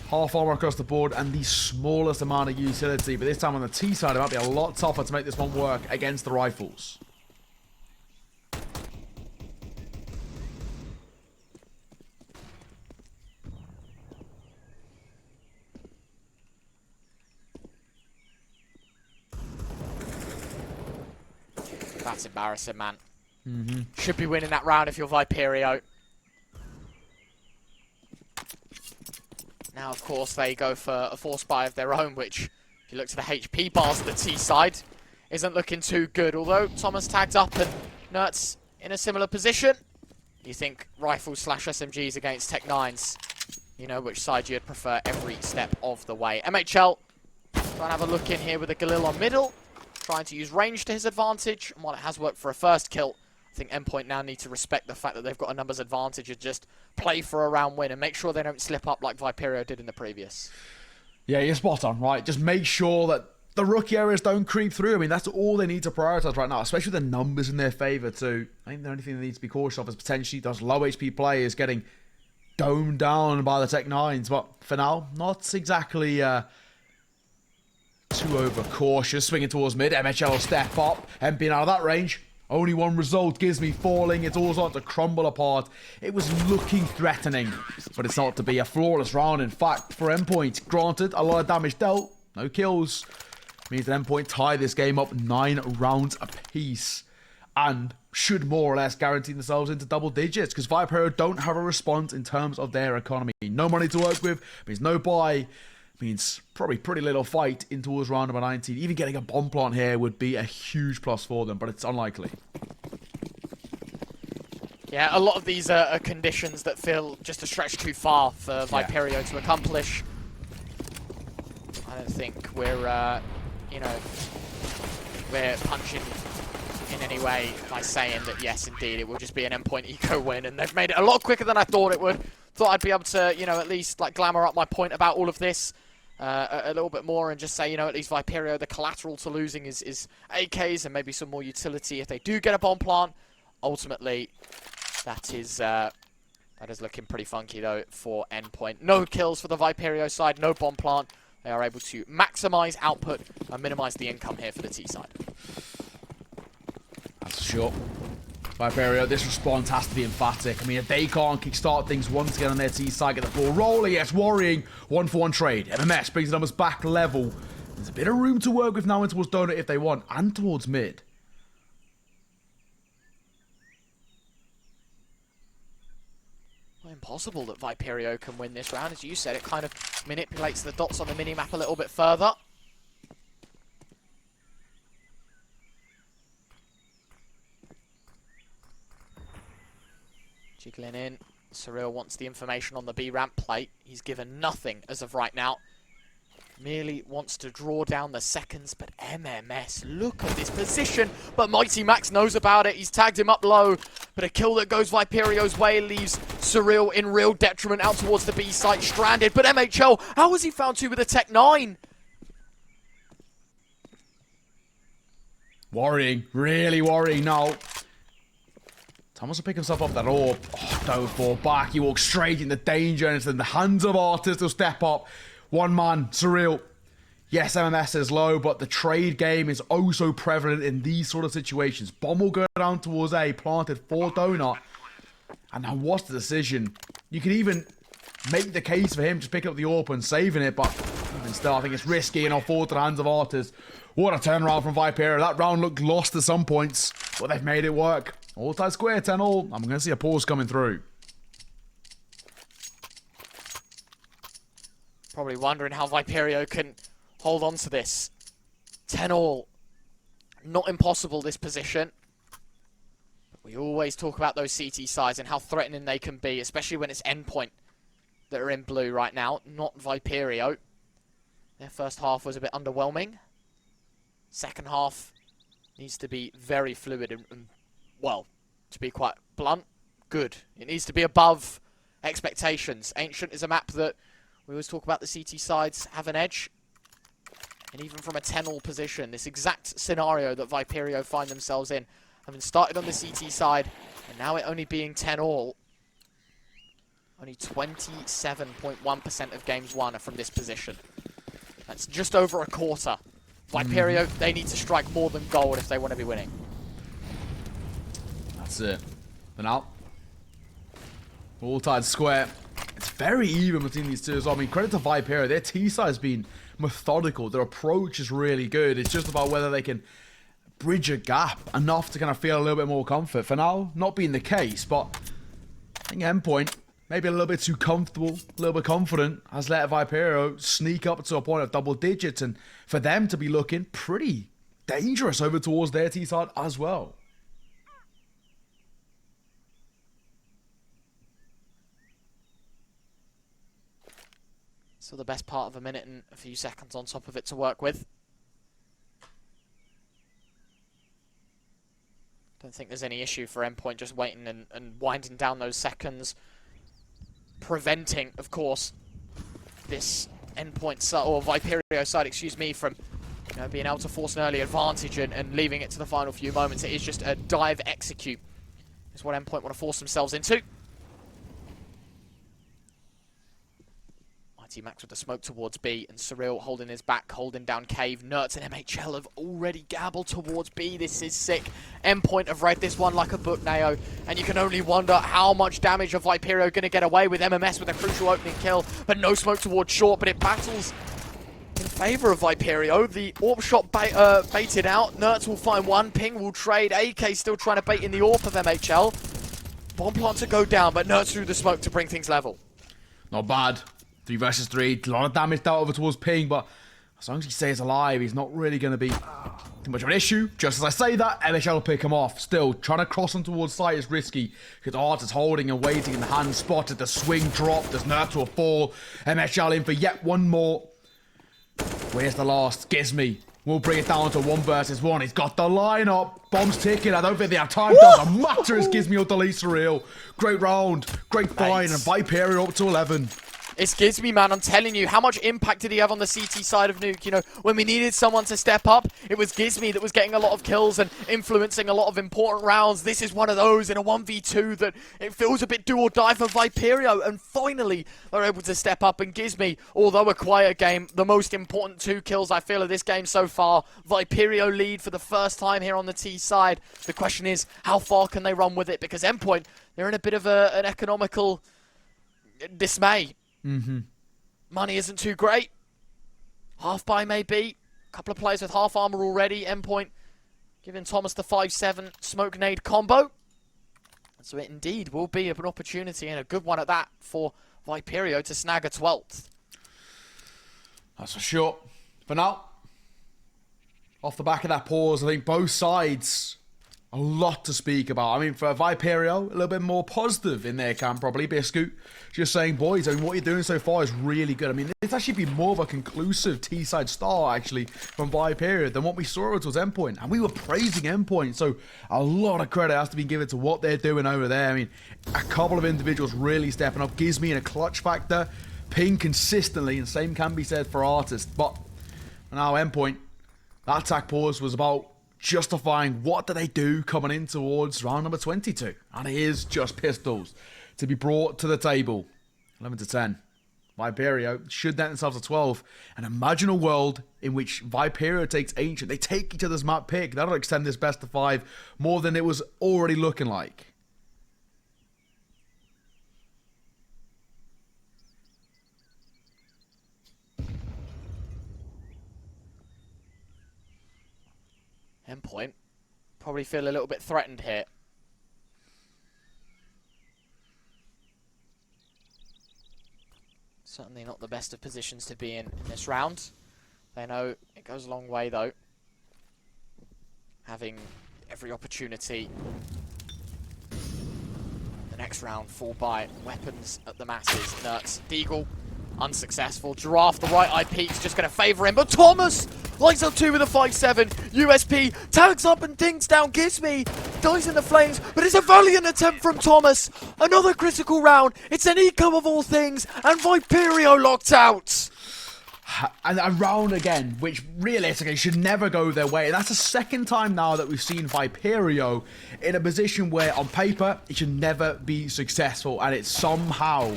Half armor across the board and the smallest amount of utility. But this time on the T side, it might be a lot tougher to make this one work against the rifles. That's embarrassing, man. Should be winning that round if you're Viperio. Now, of course, they go for a force buy of their own, which, if you look to the HP bars of the T side, isn't looking too good. Although Thomas tagged up and Nert's in a similar position. You think rifles / SMGs against Tech 9s? You know which side you'd prefer every step of the way. MHL trying to have a look in here with a Galil on middle, trying to use range to his advantage. And while it has worked for a first kill, I think Endpoint now need to respect the fact that they've got a numbers advantage and just play for a round win and make sure they don't slip up like Viperio did in the previous. Yeah, you're spot on, right? Just make sure that the rookie areas don't creep through. I mean, that's all they need to prioritize right now, especially with the numbers in their favor too. I think the only thing they need to be cautious of is potentially those low HP players getting domed down by the Tech 9s. But for now, not exactly too overcautious. Swinging towards mid, MHL will step up and being out of that range. Only one result, Gizmy falling. It's all starting to crumble apart. It was looking threatening, but it's not to be a flawless round. In fact, for Endpoint, granted, a lot of damage dealt, no kills. Means that Endpoint tie this game up 9 rounds apiece and should more or less guarantee themselves into double digits because Viperio don't have a response in terms of their economy. No money to work with, means no buy, means probably pretty little fight in towards round number 19. Even getting a bomb plant here would be a huge plus for them, but it's unlikely. Yeah, a lot of these are conditions that feel just a stretch too far for Viperio to accomplish. I don't think we're, you know, we're punching in any way by saying that, yes, indeed, it will just be an Endpoint eco win, and they've made it a lot quicker than I thought it would. Thought I'd be able to, you know, at least, like, glamour up my point about all of this a little bit more and just say, you know, at least Viperio, the collateral to losing is AKs and maybe some more utility if they do get a bomb plant. Ultimately, that is looking pretty funky, though, for Endpoint. No kills for the Viperio side, no bomb plant. They are able to maximize output and minimize the income here for the T side. That's sure. Viperio, this response has to be emphatic. I mean, if they can't kickstart things once again on their T side, get the ball rolling, yes, worrying. 1-for-1 trade. MMS brings the numbers back level. There's a bit of room to work with now in towards Donut if they want, and towards mid. Well, impossible that Viperio can win this round. As you said, it kind of manipulates the dots on the minimap a little bit further. Jiggling in. Surreal wants the information on the B ramp plate. He's given nothing as of right now. Merely wants to draw down the seconds, but MMS, look at this position. But MightyMax knows about it. He's tagged him up low. But a kill that goes Viperio's way leaves Surreal in real detriment out towards the B site, stranded. But MHL, how has he found two with a Tech 9? Worrying, really worrying now. Thomas will pick himself up that orb. Oh, don't fall back. He walks straight into danger, and it's in the hands of Artist to step up. One man, Surreal. Yes, MMS is low, but the trade game is oh so prevalent in these sort of situations. Bomb will go down towards A, planted for Donut. And now what's the decision? You can even make the case for him just picking up the orb and saving it, but even still, I think it's risky and I'll fall to the hands of Artist. What a turnaround from Viperio. That round looked lost at some points, but they've made it work. All tied square, 10-all. I'm going to see a pause coming through. Probably wondering how Viperio can hold on to this. 10-all. Not impossible, this position. But we always talk about those CT sides and how threatening they can be, especially when it's Endpoint that are in blue right now, not Viperio. Their first half was a bit underwhelming. Second half needs to be very fluid and well, to be quite blunt, good. It needs to be above expectations. Ancient is a map that we always talk about the CT sides have an edge. And even from a 10-all position, this exact scenario that Viperio find themselves in, having started on the CT side, and now it only being 10-all, only 27.1% of games won are from this position. That's just over a quarter. Viperio, they need to strike more than gold if they want to be winning. That's it. And out. All tied square. It's very even between these two as well. I mean, credit to Viperio. Their T-side has been methodical. Their approach is really good. It's just about whether they can bridge a gap enough to kind of feel a little bit more comfort. For now, not being the case, but I think Endpoint, maybe a little bit too comfortable, a little bit confident, has let Viperio sneak up to a point of double digits, and for them to be looking pretty dangerous over towards their T-side as well. So the best part of a minute and a few seconds on top of it to work with. Don't think there's any issue for Endpoint just waiting and winding down those seconds. Preventing, of course, this Endpoint side, or Viperio side, excuse me, from being able to force an early advantage and leaving it to the final few moments. It is just a dive execute. Is what Endpoint want to force themselves into. MightyMax with the smoke towards B, and Surreal holding his back, holding down Cave. Nerds and MHL have already gabbled towards B. This is sick. Endpoint have read this one like a book, Nao, and you can only wonder how much damage are Viperio going to get away with MMS with a crucial opening kill, but no smoke towards short, but it battles in favour of Viperio. The AWP shot baited out. Nerds will find one. Ping will trade. AK still trying to bait in the AWP of MHL. Bomb plant to go down, but Nerds through the smoke to bring things level. Not bad. 3 versus 3, a lot of damage dealt over towards Ping, but as long as he stays alive, he's not really going to be too much of an issue. Just as I say that, MHL will pick him off. Still, trying to cross him towards site is risky, because Art is holding and waiting in the hand, spotted the swing drop, there's nerf to a fall. MHL in for yet one more. Where's the last? Gizmy will bring it down to 1 versus 1. He's got the lineup. Bombs ticking. I don't think they have time. Doesn't matter as Gizmy will delete Surreal. Great round. Great find. And Viperio up to 11. It's GizMy, man, I'm telling you. How much impact did he have on the CT side of Nuke? You know, when we needed someone to step up, it was GizMy that was getting a lot of kills and influencing a lot of important rounds. This is one of those in a 1v2 that it feels a bit do or die for Viperio. And finally, they're able to step up. And GizMy, although a quiet game, the most important 2 kills I feel of this game so far. Viperio lead for the first time here on the T side. The question is, how far can they run with it? Because Endpoint, they're in a bit of an economical dismay. Money isn't too great. Half buy maybe. A couple of players with half armor already. Endpoint giving Thomas the 5-7 smoke nade combo. So it indeed will be an opportunity, and a good one at that, for Viperio to snag a 12th. That's for sure. For now, off the back of that pause, I think both sides, a lot to speak about. I mean, for Viperio, a little bit more positive in their camp, probably. Biscuit just saying, boys, I mean, what you're doing so far is really good. I mean, it's actually been more of a conclusive T-side start, actually, from Viperio than what we saw towards Endpoint. And we were praising Endpoint, so a lot of credit has to be given to what they're doing over there. I mean, a couple of individuals really stepping up. GizMy in a clutch factor, ping consistently, and same can be said for Artist. But now Endpoint, that attack pause was about justifying what do they do coming in towards round number 22. And it is just pistols to be brought to the table. 11 to 10. Viperio should net themselves a 12. And imagine a world in which Viperio takes Ancient. They take each other's map pick. That'll extend this best of 5 more than it was already looking like. Endpoint probably feel a little bit threatened here. Certainly not the best of positions to be in this round. They know it goes a long way though. Having every opportunity. The next round fall by weapons at the masses. Nerds, Deagle, unsuccessful. Giraffe, the right IP is just going to favour him, but Thomas lights up 2 with a 5-7. USP tags up and dings down GizMy. Dies in the flames, but it's a valiant attempt from Thomas. Another critical round. It's an eco of all things, and Viperio locked out. And a round again, which realistically should never go their way. And that's the second time now that we've seen Viperio in a position where, on paper, it should never be successful, and it somehow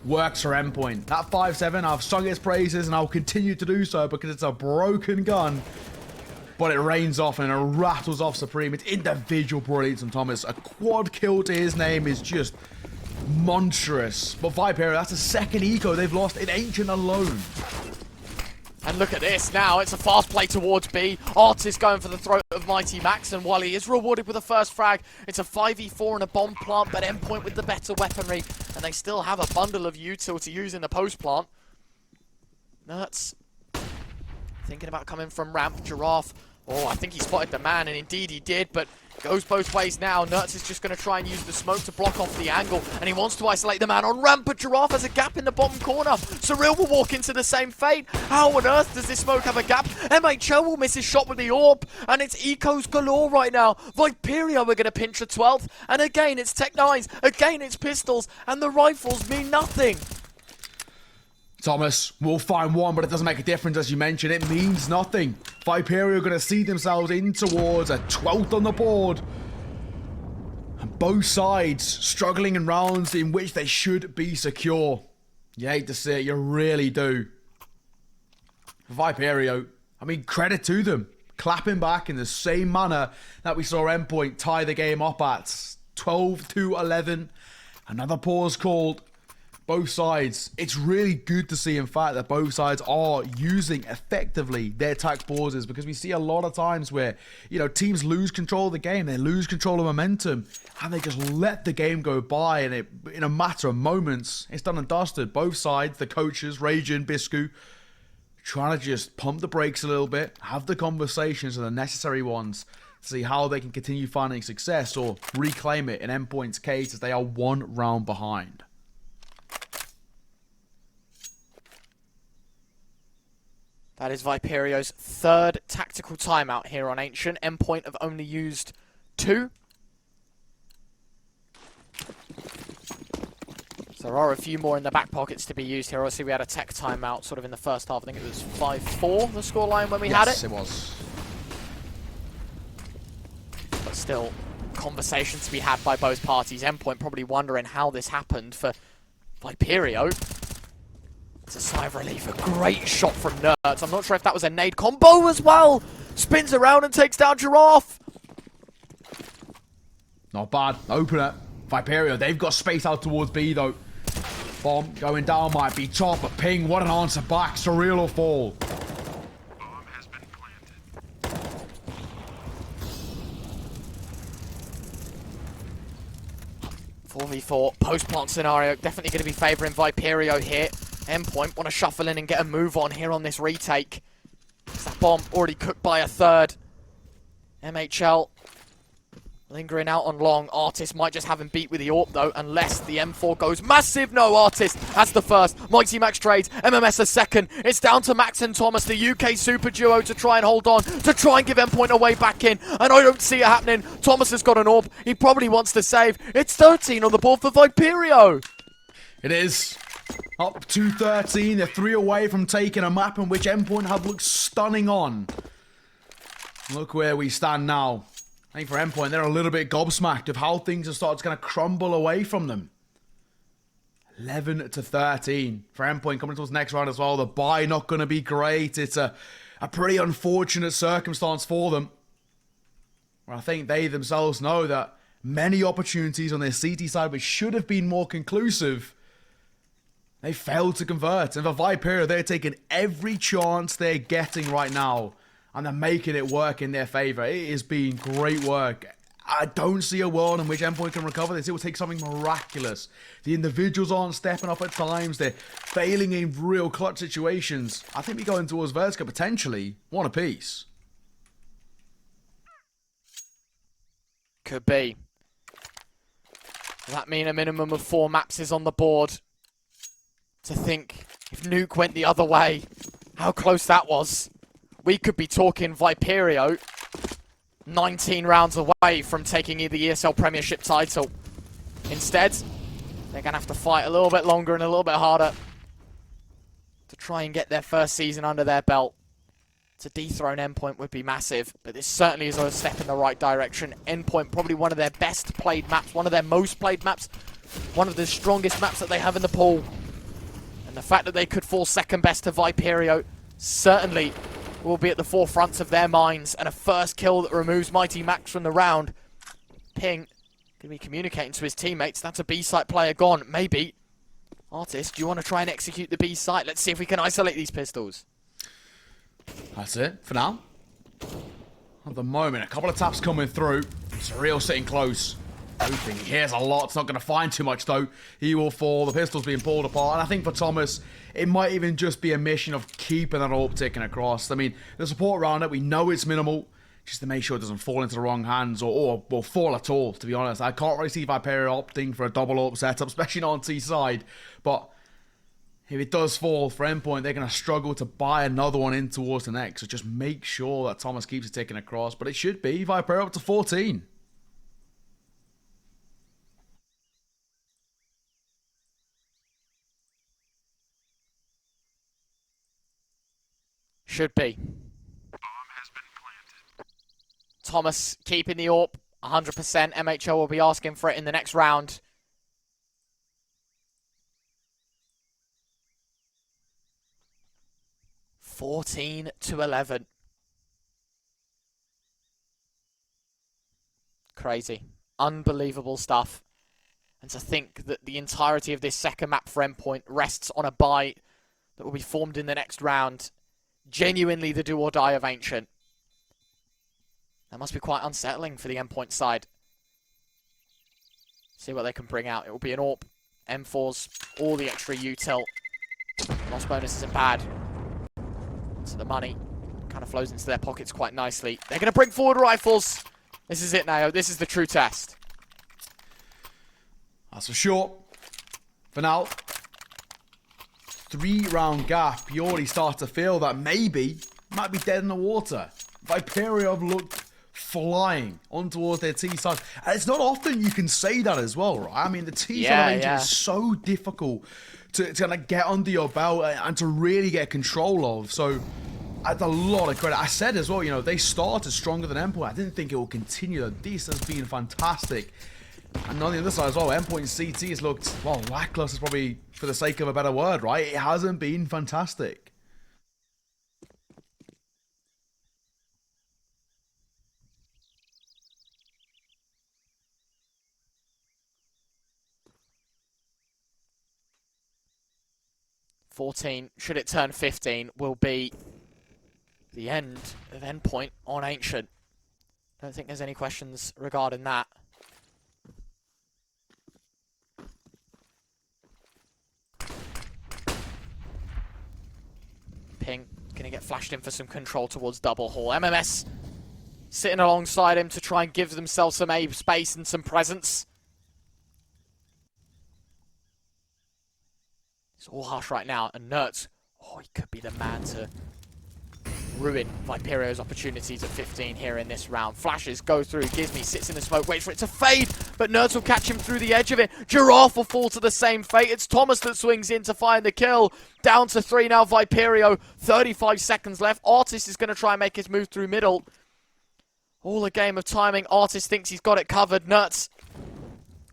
works for Endpoint. That 5-7, I've sung its praises, and I'll continue to do so because it's a broken gun. But it rains off and it rattles off Supreme. It's individual brilliance from Thomas. A quad kill to his name is just monstrous. But Viperio, that's the second eco they've lost in Ancient alone. And look at this now, it's a fast play towards B. Artist going for the throat of MightyMax, and while he is rewarded with a first frag, it's a 5v4 and a bomb plant, but Endpoint with the better weaponry, and they still have a bundle of util to use in the post plant. Nerds thinking about coming from ramp. Giraffe, oh, I think he spotted the man, and indeed he did, but goes both ways now. Nerds is just going to try and use the smoke to block off the angle, and he wants to isolate the man on ramp, but Giraffe has a gap in the bottom corner. Surreal will walk into the same fate. How on earth does this smoke have a gap? MHL will miss his shot with the orb, and it's ecos galore right now. Viperio are going to pinch a 12th, and again it's Tech 9s, again it's pistols, and the rifles mean nothing. Thomas will find one, but it doesn't make a difference, as you mentioned. It means nothing. Viperio are going to see themselves in towards a 12th on the board. And both sides struggling in rounds in which they should be secure. You hate to see it, you really do. For Viperio, I mean, credit to them. Clapping back in the same manner that we saw Endpoint tie the game up at. 12-11. Another pause called. Both sides, it's really good to see, in fact, that both sides are using effectively their attack pauses, because we see a lot of times where, you know, teams lose control of the game, they lose control of momentum, and they just let the game go by, and it, in a matter of moments, it's done and dusted. Both sides, the coaches, Raging, Biscu, trying to just pump the brakes a little bit, have the conversations and the necessary ones to see how they can continue finding success or reclaim it in Endpoint's case, as they are 1 round behind. That is Viperio's 3rd tactical timeout here on Ancient. Endpoint have only used 2. So there are a few more in the back pockets to be used here. Obviously, we had a tech timeout sort of in the first half. I think it was 5-4, the scoreline when we had it. Yes, it was. But still, conversation to be had by both parties. Endpoint probably wondering how this happened for Viperio. It's a sigh of relief. A great shot from Nerds. I'm not sure if that was a nade combo as well. Spins around and takes down Giraffe. Not bad. Opener. Viperio, they've got space out towards B though. Bomb going down might be top, but ping, what an answer back. Surreal or fall. Bomb has been planted. 4v4 post-plant scenario. Definitely going to be favouring Viperio here. Endpoint want to shuffle in and get a move on here on this retake. Is that bomb already cooked by a third? MHL lingering out on long. Artist might just have him beat with the AWP though, unless the M4 goes massive. No, Artist has the first. MightyMax trades. MMS a second. It's down to Max and Thomas, the UK super duo, to try and hold on, to try and give Endpoint a way back in. And I don't see it happening. Thomas has got an AWP. He probably wants to save. It's 13 on the board for Viperio. It is. Up to 13. They're 3 away from taking a map in which Endpoint have looked stunning on. Look where we stand now. I think for Endpoint, they're a little bit gobsmacked of how things have started to kind of crumble away from them. 11 to 13 for Endpoint coming towards the next round as well. The bye not going to be great. It's a pretty unfortunate circumstance for them. Where I think they themselves know that many opportunities on their CT side, which should have been more conclusive, they failed to convert. And for Viperio, they're taking every chance they're getting right now. And they're making it work in their favour. It has been great work. I don't see a world in which Endpoint can recover this. It will take something miraculous. The individuals aren't stepping up at times. They're failing in real clutch situations. I think we go into towards Vertica potentially. One apiece. Could be. Does that mean a minimum of 4 maps is on the board? To think, if Nuke went the other way, how close that was. We could be talking Viperio 19 rounds away from taking the ESL Premiership title. Instead, they're going to have to fight a little bit longer and a little bit harder to try and get their first season under their belt. To dethrone Endpoint would be massive, but this certainly is a step in the right direction. Endpoint, probably one of their best played maps, one of their most played maps, one of the strongest maps that they have in the pool. And the fact that they could fall second best to Viperio certainly will be at the forefront of their minds, and a first kill that removes MightyMax from the round. Ping going to be communicating to his teammates. That's a B-site player gone. Maybe. Artist, do you want to try and execute the B-site? Let's see if we can isolate these pistols. That's it for now. At the moment, a couple of taps coming through. Surreal sitting close. Hoping he hears a lot. It's not going to find too much though. He will fall. The pistol's being pulled apart. And I think for Thomas, it might even just be a mission of keeping that AWP ticking across. I mean, the support around it, we know it's minimal. Just to make sure it doesn't fall into the wrong hands or fall at all, to be honest. I can't really see Viperio opting for a double AWP setup, especially not on T side. But if it does fall for Endpoint, they're going to struggle to buy another one in towards the next. So just make sure that Thomas keeps it ticking across. But it should be Viperio up to 14. Should be. Bomb has been planted. Thomas keeping the AWP 100%. MHL will be asking for it in the next round. (14 to 11). Crazy. Unbelievable stuff. And to think that the entirety of this second map for Endpoint rests on a bye that will be formed in the next round. Genuinely the do or die of Ancient. That must be quite unsettling for the Endpoint side. See what they can bring out. It will be an AWP, M4s, all the extra util. Loss bonus isn't bad. So the money kind of flows into their pockets quite nicely. They're going to bring forward rifles. This is it now. This is the true test. That's for sure. For now. 3-round gap. You already start to feel that maybe might be dead in the water. Viperio have looked flying on towards their T side. And it's not often you can say that as well, right? I mean, the T side of Ancient is so difficult to kind of get under your belt and to really get control of. So that's a lot of credit. I said as well, you know, they started stronger than Endpoint. I didn't think it would continue. This has been fantastic. And on the other side as well, Endpoint CT has looked, well, lackluster is probably for the sake of a better word, right? It hasn't been fantastic. Should it turn 15, will be the end of Endpoint on Ancient. Don't think there's any questions regarding that. Ping gonna get flashed in for some control towards Double Hall. MMS sitting alongside him to try and give themselves some space and some presence. It's all harsh right now, and Nertz, oh, he could be the man to ruin Viperio's opportunities at 15 here in this round. Flashes go through, Gizmy sits in the smoke, waits for it to fade, but Nertz will catch him through the edge of it. Giraffe will fall to the same fate. It's Thomas that swings in to find the kill. Down to 3 now, Viperio, 35 seconds left. Artist is going to try and make his move through middle. All a game of timing. Artist thinks he's got it covered. Nertz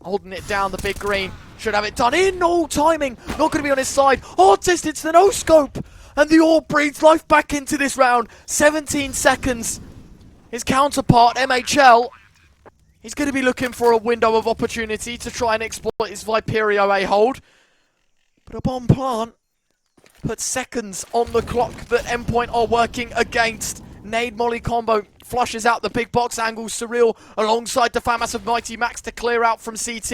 holding it down, the big green. Should have it done in, no timing. Not going to be on his side. Artist, it's the no-scope. And the orb breathes life back into this round. 17 seconds. His counterpart, MHL, he's going to be looking for a window of opportunity to try and exploit his Viperio A-hold. But a bomb plant puts seconds on the clock that Endpoint are working against. Nade Molly combo flushes out the big box angle. Surreal alongside the fan mass of ENDMiGHTYMAX to clear out from CT.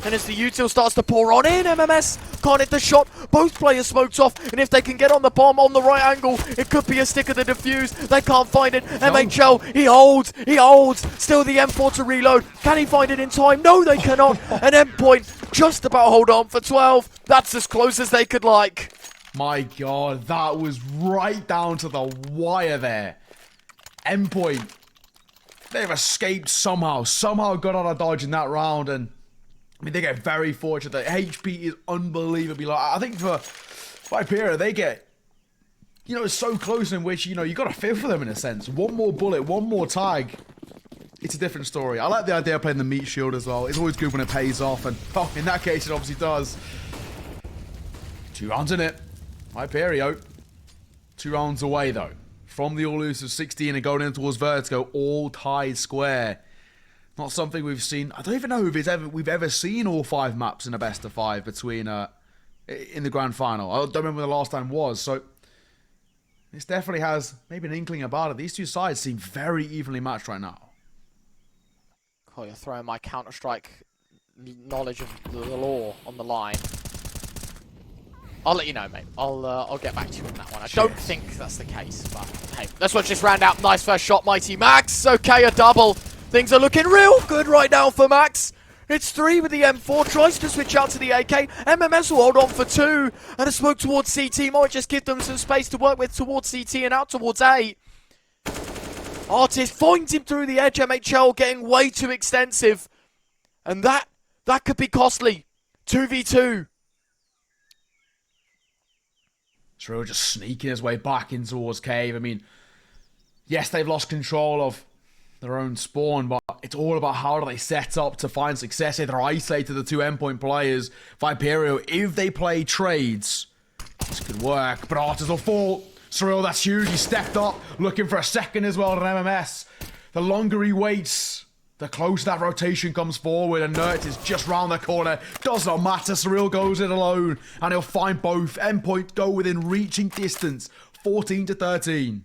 And as the util starts to pour on in, MMS can't hit the shot. Both players smoked off. And if they can get on the bomb on the right angle, it could be a stick of the defuse. They can't find it. No. MHL, he holds. Still the M4 to reload. Can he find it in time? No, they cannot. And Endpoint just about hold on for 12. That's as close as they could like. My God, that was right down to the wire there. Endpoint, they've escaped somehow got out of dodge in that round, and I mean, they get very fortunate. The HP is unbelievably low. I think for Viperio, they get, you know, so close in which, you know, you got to feel for them in a sense. One more bullet, one more tag, it's a different story. I like the idea of playing the meat shield as well. It's always good when it pays off, and oh, in that case, it obviously does. 2 rounds in it. Viperio, 2 rounds away though. From the all-elusive 16 and going in towards Vertigo, all tied square. Not something we've seen. I don't even know if we've ever seen all 5 maps in a best of 5 between in the grand final. I don't remember when the last time was. So this definitely has maybe an inkling about it. These two sides seem very evenly matched right now. Oh, you're throwing my Counter-Strike knowledge of the lore on the line. I'll let you know, mate. I'll get back to you on that one. I don't think that's the case, but hey, let's watch this round out. Nice first shot, ENDMiGHTYMAX. Okay, a double. Things are looking real good right now for Max. It's 3 with the M4. Tries to switch out to the AK. MMS will hold on for 2. And a smoke towards CT might just give them some space to work with towards CT and out towards A. Artist finds him through the edge. MHL getting way too extensive. And that could be costly. 2v2. Surreal just sneaking his way back in towards Cave. I mean, yes, they've lost control of their own spawn, but it's all about how do they set up to find success here. They're isolated, the 2 Endpoint players. Viperio, if they play trades, this could work, but Artist will fall. Surreal, that's huge. He stepped up, looking for a second as well on MMS. The longer he waits, the closer that rotation comes forward, and Nertz is just round the corner. Does not matter, Surreal goes in alone, and he'll find both. Endpoint go within reaching distance, 14-13.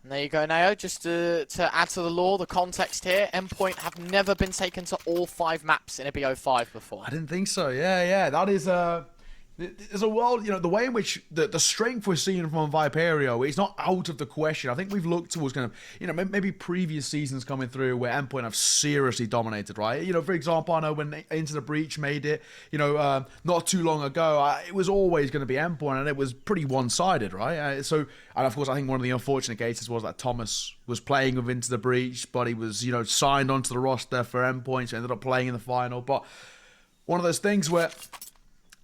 And there you go, Nao. Just to add to the lore, the context here, Endpoint have never been taken to all 5 maps in a BO5 before. I didn't think so. Yeah. That is There's a world, you know, the way in which the strength we're seeing from Viperio is not out of the question. I think we've looked towards kind of, you know, maybe previous seasons coming through where Endpoint have seriously dominated, right? You know, for example, I know when Into the Breach made it, you know, not too long ago, it was always going to be Endpoint, and it was pretty one-sided, right? And of course, I think one of the unfortunate cases was that Thomas was playing with Into the Breach, but he was, you know, signed onto the roster for Endpoint, so ended up playing in the final. But one of those things where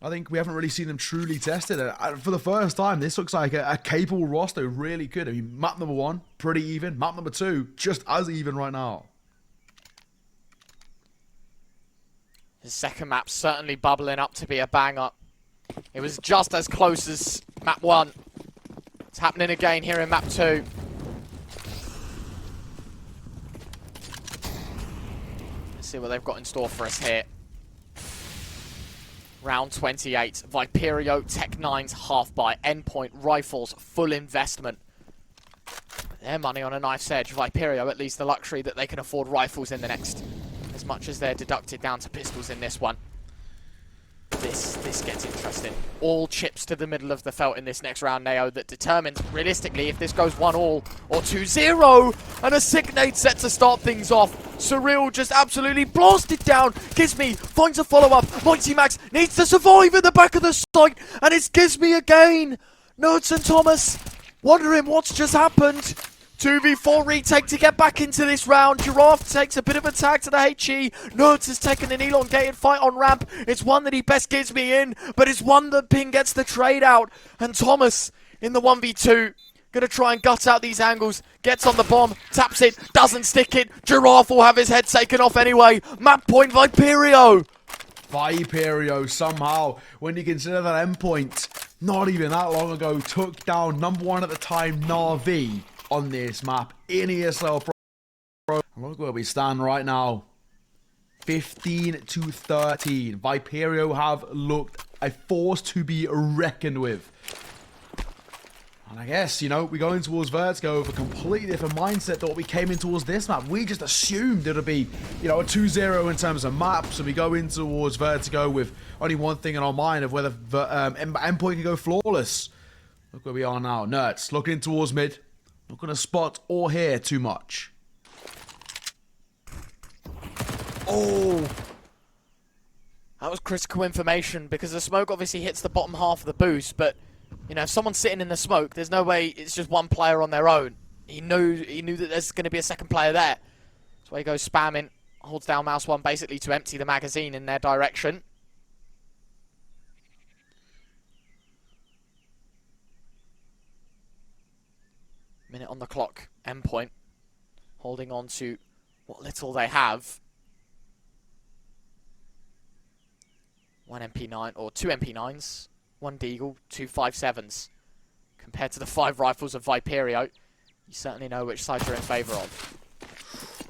I think we haven't really seen them truly tested. For the first time, this looks like a capable roster. Really good. I mean, map number 1, pretty even. Map number 2, just as even right now. The second map certainly bubbling up to be a banger. It was just as close as map 1. It's happening again here in map 2. Let's see what they've got in store for us here. Round 28, Viperio, Tech9's half-buy, Endpoint, Rifles, full investment. Their money on a knife's edge. Viperio at least the luxury that they can afford rifles in the next, as much as they're deducted down to pistols in this one. This gets interesting. All chips to the middle of the felt in this next round, Nao, that determines, realistically, if this goes 1-all or 2-0. And a sick nade set to start things off. Surreal just absolutely blasted down. GizMy finds a follow-up. MightyMax needs to survive at the back of the site. And it's GizMy again. Nerds and Thomas wondering what's just happened. 2v4 retake to get back into this round. Giraffe takes a bit of a tag to the HE. Nerds has taken an elongated fight on ramp. It's one that he best gives me in, but it's one that Ping gets the trade out. And Thomas in the 1v2. Gonna try and gut out these angles. Gets on the bomb, taps it, doesn't stick it. Giraffe will have his head taken off anyway. Map point Viperio. Viperio somehow, when you consider that Endpoint, not even that long ago, took down number 1 at the time, Na'Vi, on this map in ESL Pro. Look where we stand right now. 15-13. Viperio have looked a force to be reckoned with. And I guess, you know, we go in towards Vertigo with a completely different mindset to what we came in towards this map. We just assumed it would be, you know, a 2-0 in terms of maps, and we go in towards Vertigo with only one thing in our mind of whether Endpoint can go flawless. Look where we are now. Nerds looking towards mid. Not going to spot or hear too much. Oh! That was critical information because the smoke obviously hits the bottom half of the boost, but you know, if someone's sitting in the smoke, there's no way it's just one player on their own. He knew that there's going to be a second player there. That's why he goes spamming, holds down mouse 1 basically to empty the magazine in their direction. Minute on the clock. Endpoint holding on to what little they have. 1 MP9 or 2 MP9s. 1 Deagle, 2 5.7s. Compared to the 5 rifles of Viperio, you certainly know which side you're in favour of.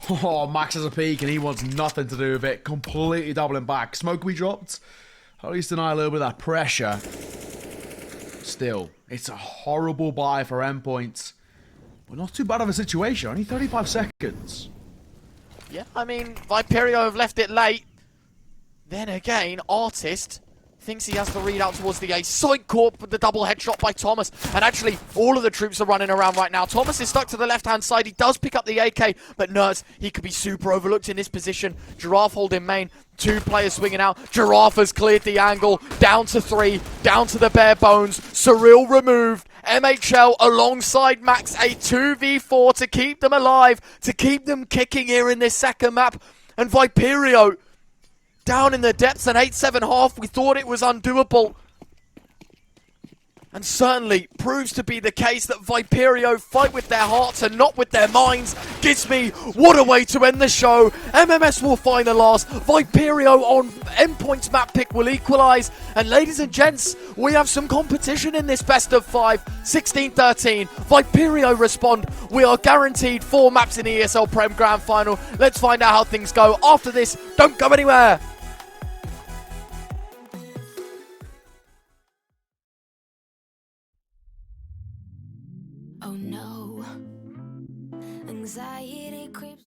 Oh, Max has a peek and he wants nothing to do with it. Completely doubling back. Smoke we dropped. At least deny a little bit of that pressure. Still, it's a horrible buy for Endpoint. But not too bad of a situation. Only 35 seconds. Yeah, I mean, Viperio have left it late. Then again, Artist thinks he has the read out towards the A. Side corp with the double headshot by Thomas. And actually, all of the troops are running around right now. Thomas is stuck to the left-hand side. He does pick up the AK, but Nerds, he could be super overlooked in this position. Giraffe holding main. 2 players swinging out. Giraffe has cleared the angle. Down to 3. Down to the bare bones. Surreal removed. MHL alongside Max. A 2v4 to keep them alive. To keep them kicking here in this second map. And Viperio down in the depths, an 8-7 half. We thought it was undoable. And certainly proves to be the case that Viperio fight with their hearts and not with their minds. GizMy, what a way to end the show. MMS will find the last. Viperio on Endpoint's map pick will equalise. And ladies and gents, we have some competition in this best of 5. 16-13. Viperio respond. We are guaranteed 4 maps in the ESL Prem Grand Final. Let's find out how things go after this. Don't go anywhere. Oh no, anxiety creeps.